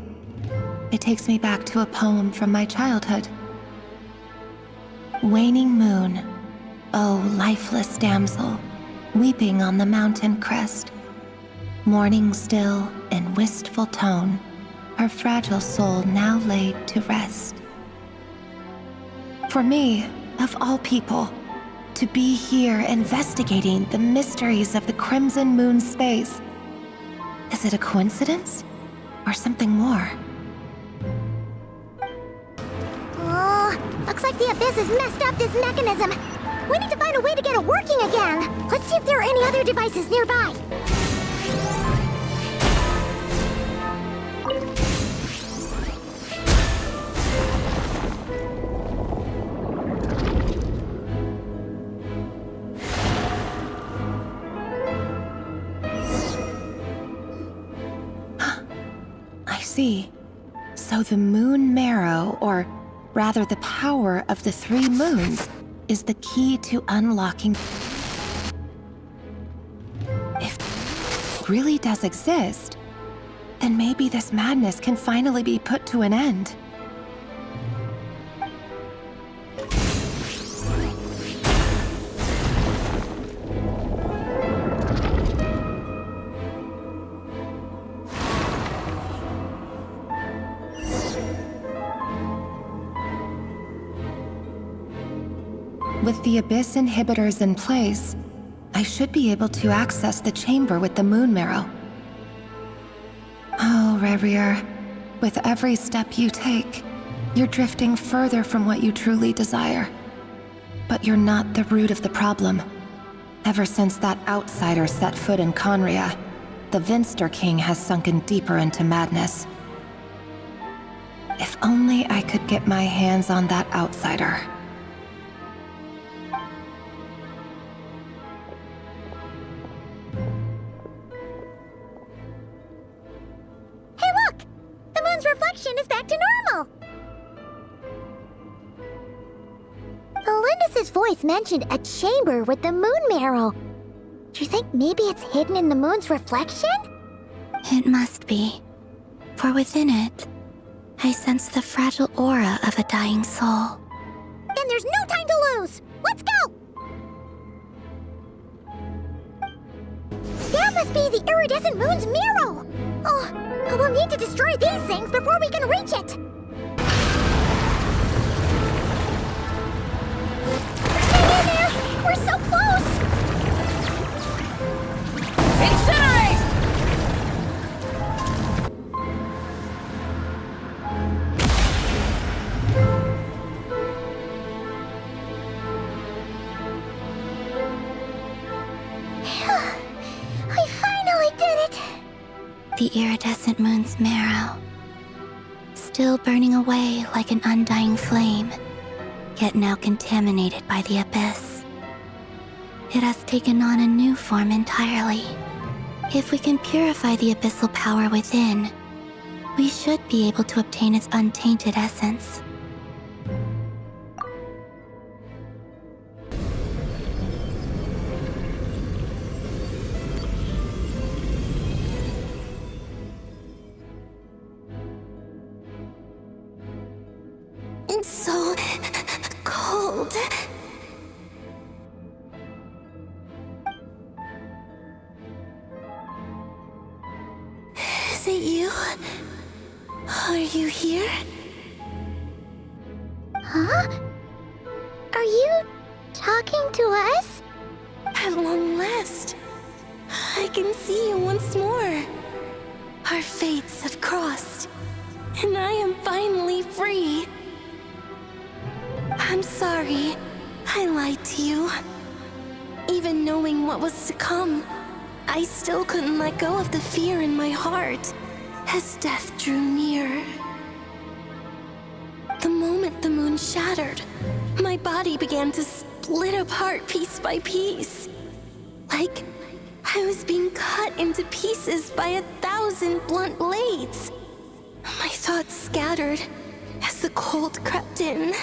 it takes me back to a poem from my childhood. Waning moon, oh lifeless damsel, weeping on the mountain crest. Mourning still in wistful tone, her fragile soul now laid to rest. For me, of all people, to be here investigating the mysteries of the Crimson Moon space, is it a coincidence or something more? Oh, looks like the Abyss has messed up this mechanism. We need to find a way to get it working again. Let's see if there are any other devices nearby. I see. So the Moon Marrow, or rather the power of the 3 moons, is the key to unlocking. If it really does exist, then maybe this madness can finally be put to an end. With the Abyss inhibitors in place, I should be able to access the chamber with the Moon Marrow. Oh, Rerir, with every step you take, you're drifting further from what you truly desire. But you're not the root of the problem. Ever since that outsider set foot in Conria, the Vinster King has sunken deeper into madness. If only I could get my hands on that outsider. Is back to normal. Tholindis' voice mentioned a chamber with the Moon Marrow. Do you think maybe it's hidden in the moon's reflection? It must be. For within it, I sense the fragile aura of a dying soul. Then there's no time to lose! Let's go! That must be the Iridescent Moon's Marrow! Oh, we'll need to destroy these things before we can reach it! Hang in there! We're so close! Incinerate! We finally did it! The iridescent moon's marrow, still burning away like an undying flame, yet now contaminated by the abyss. It has taken on a new form entirely. If we can purify the abyssal power within, we should be able to obtain its untainted essence. It's so cold. Is it you? Are you here? Huh? Are you talking to us? At long last, I can see you once more. Our fates have crossed, and I am finally free. I'm sorry, I lied to you. Even knowing what was to come, I still couldn't let go of the fear in my heart as death drew near. The moment the moon shattered, my body began to split apart piece by piece. Like I was being cut into pieces by 1,000 blunt blades. My thoughts scattered as the cold crept in.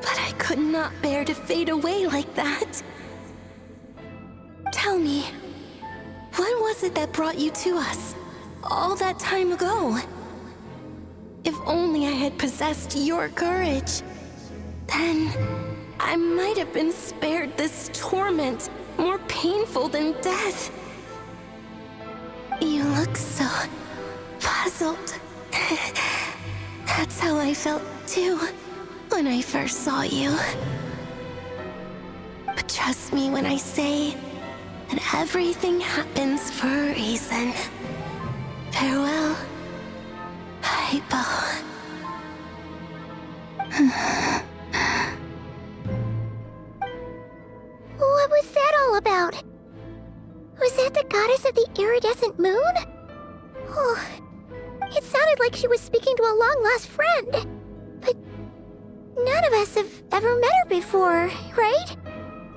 But I could not bear to fade away like that. Tell me, what was it that brought you to us all that time ago? If only I had possessed your courage, then I might have been spared this torment more painful than death. You look so puzzled. That's how I felt too, when I first saw you. But trust me when I say that everything happens for a reason. Farewell, Hypo. What was that all about? Was that the goddess of the iridescent moon? Oh, it sounded like she was speaking to a long-lost friend. But none of us have ever met her before, right?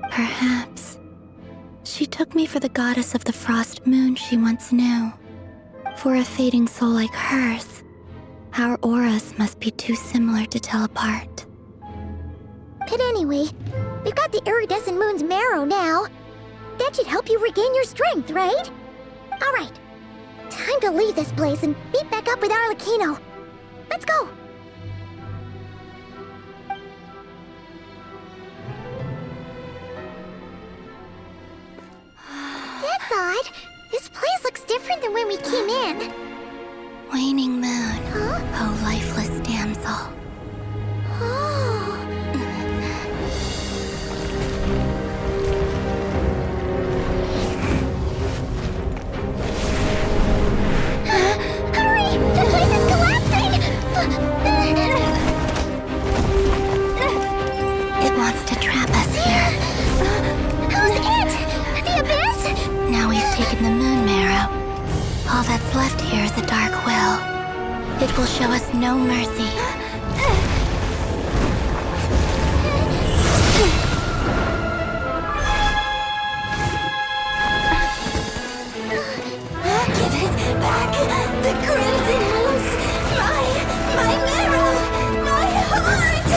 Perhaps. She took me for the goddess of the frost moon she once knew. For a fading soul like hers, our auras must be too similar to tell apart. But anyway, we've got the iridescent moon's marrow now. That should help you regain your strength, right? Alright, time to leave this place and meet back up with Arlecchino. Let's go! That's odd. This place looks different than when we came in. Waning moon, oh lifeless damsel. Oh. Hurry! The place is collapsing! It wants to trap us here. Who's it? The Abyss? Now we've taken the moon marrow. All that's left here is a dark will. It will show us no mercy. Give it back! The crimson moons! My marrow! My heart!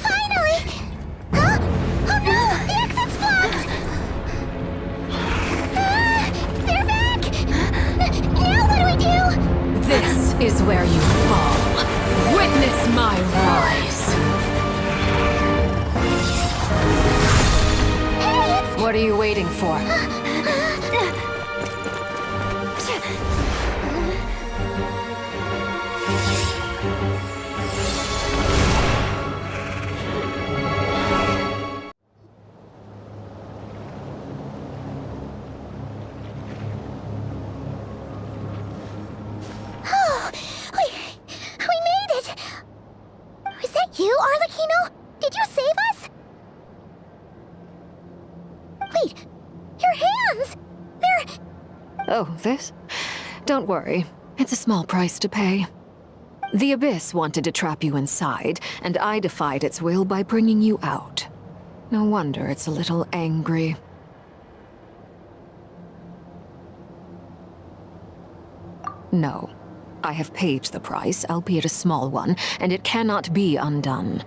Finally! Huh? Oh no! The exit's blocked! They're back! Now what do we do? This is where you fall. Witness my rise. What are you waiting for? Oh, we made it! Was that you, Arlecchino? Did you save us? Wait, your hands! They're... Oh, this? Don't worry. It's a small price to pay. The Abyss wanted to trap you inside, and I defied its will by bringing you out. No wonder it's a little angry. No. I have paid the price, albeit a small one, and it cannot be undone.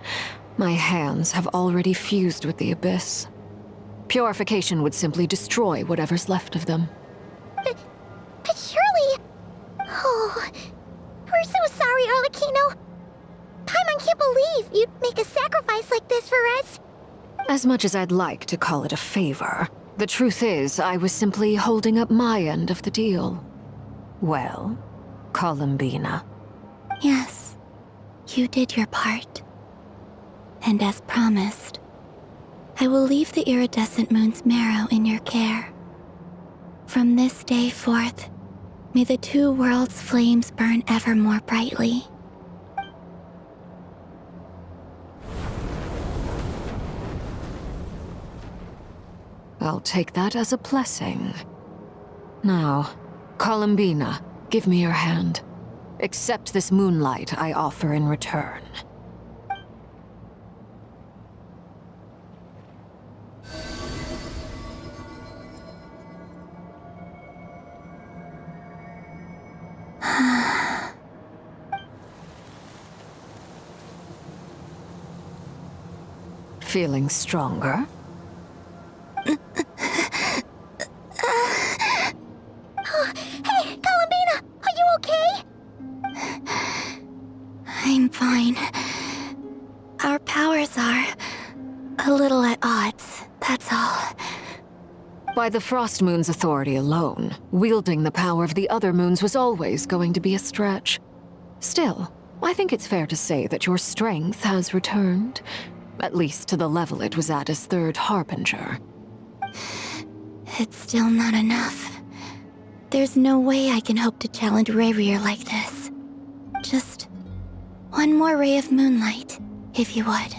My hands have already fused with the Abyss. Purification would simply destroy whatever's left of them. But surely... Oh, we're so sorry, Arlecchino. Paimon can't believe you'd make a sacrifice like this for us. As much as I'd like to call it a favor, the truth is I was simply holding up my end of the deal. Well, Columbina. Yes, you did your part. And as promised, I will leave the iridescent moon's marrow in your care. From this day forth, may the two worlds' flames burn ever more brightly. I'll take that as a blessing. Now, Columbina, give me your hand. Accept this moonlight I offer in return. Feeling stronger? Hey, Columbina! Are you okay? I'm fine. Our powers By the Frost Moon's authority alone, wielding the power of the other moons was always going to be a stretch. Still, I think it's fair to say that your strength has returned, at least to the level it was at as Third Harbinger. It's still not enough. There's no way I can hope to challenge Rerir like this. Just one more ray of moonlight, if you would.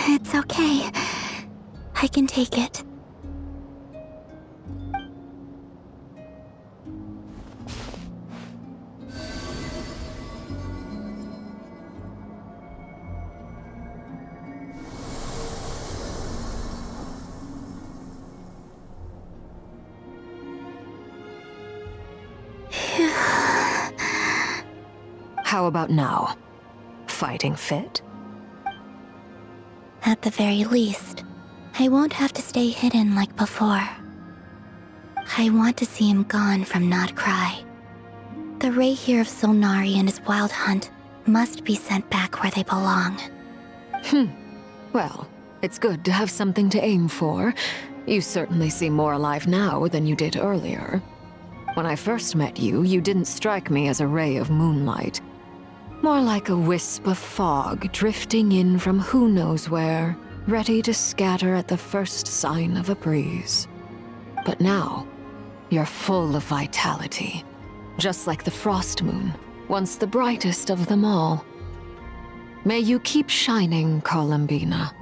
It's okay. I can take it. How about now? Fighting fit? At the very least, I won't have to stay hidden like before. I want to see him gone from nodkrai. The Rerir of Solnari and his wild hunt must be sent back where they belong. Well, it's good to have something to aim for. You certainly seem more alive now than you did earlier. When I first met you, you didn't strike me as a ray of moonlight. More like a wisp of fog drifting in from who knows where, ready to scatter at the first sign of a breeze. But now, you're full of vitality. Just like the Frost Moon, once the brightest of them all. May you keep shining, Columbina.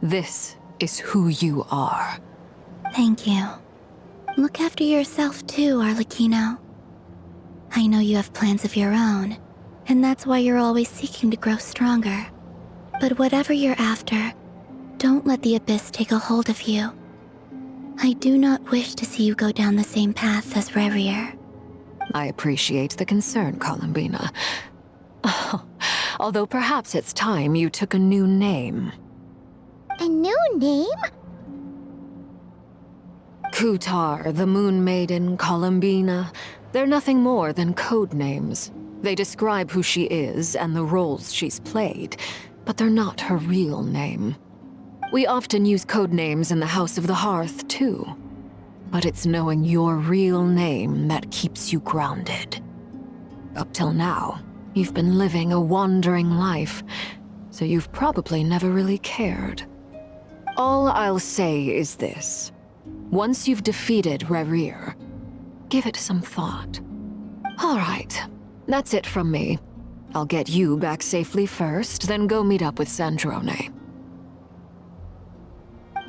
This is who you are. Thank you. Look after yourself too, Arlecchino. I know you have plans of your own, and that's why you're always seeking to grow stronger. But whatever you're after, don't let the Abyss take a hold of you. I do not wish to see you go down the same path as Rerir. I appreciate the concern, Columbina. Although perhaps it's time you took a new name. A new name? Kutar, the Moon Maiden, Columbina, they're nothing more than code names. They describe who she is and the roles she's played, but they're not her real name. We often use code names in the House of the Hearth, too. But it's knowing your real name that keeps you grounded. Up till now, you've been living a wandering life, so you've probably never really cared. All I'll say is this. Once you've defeated Rerir, give it some thought. All right, that's it from me. I'll get you back safely first, then go meet up with Sandrone.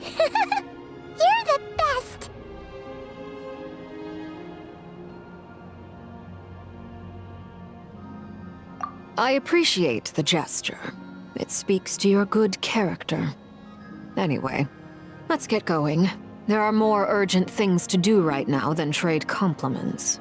You're the best! I appreciate the gesture. It speaks to your good character. Anyway, let's get going. There are more urgent things to do right now than trade compliments.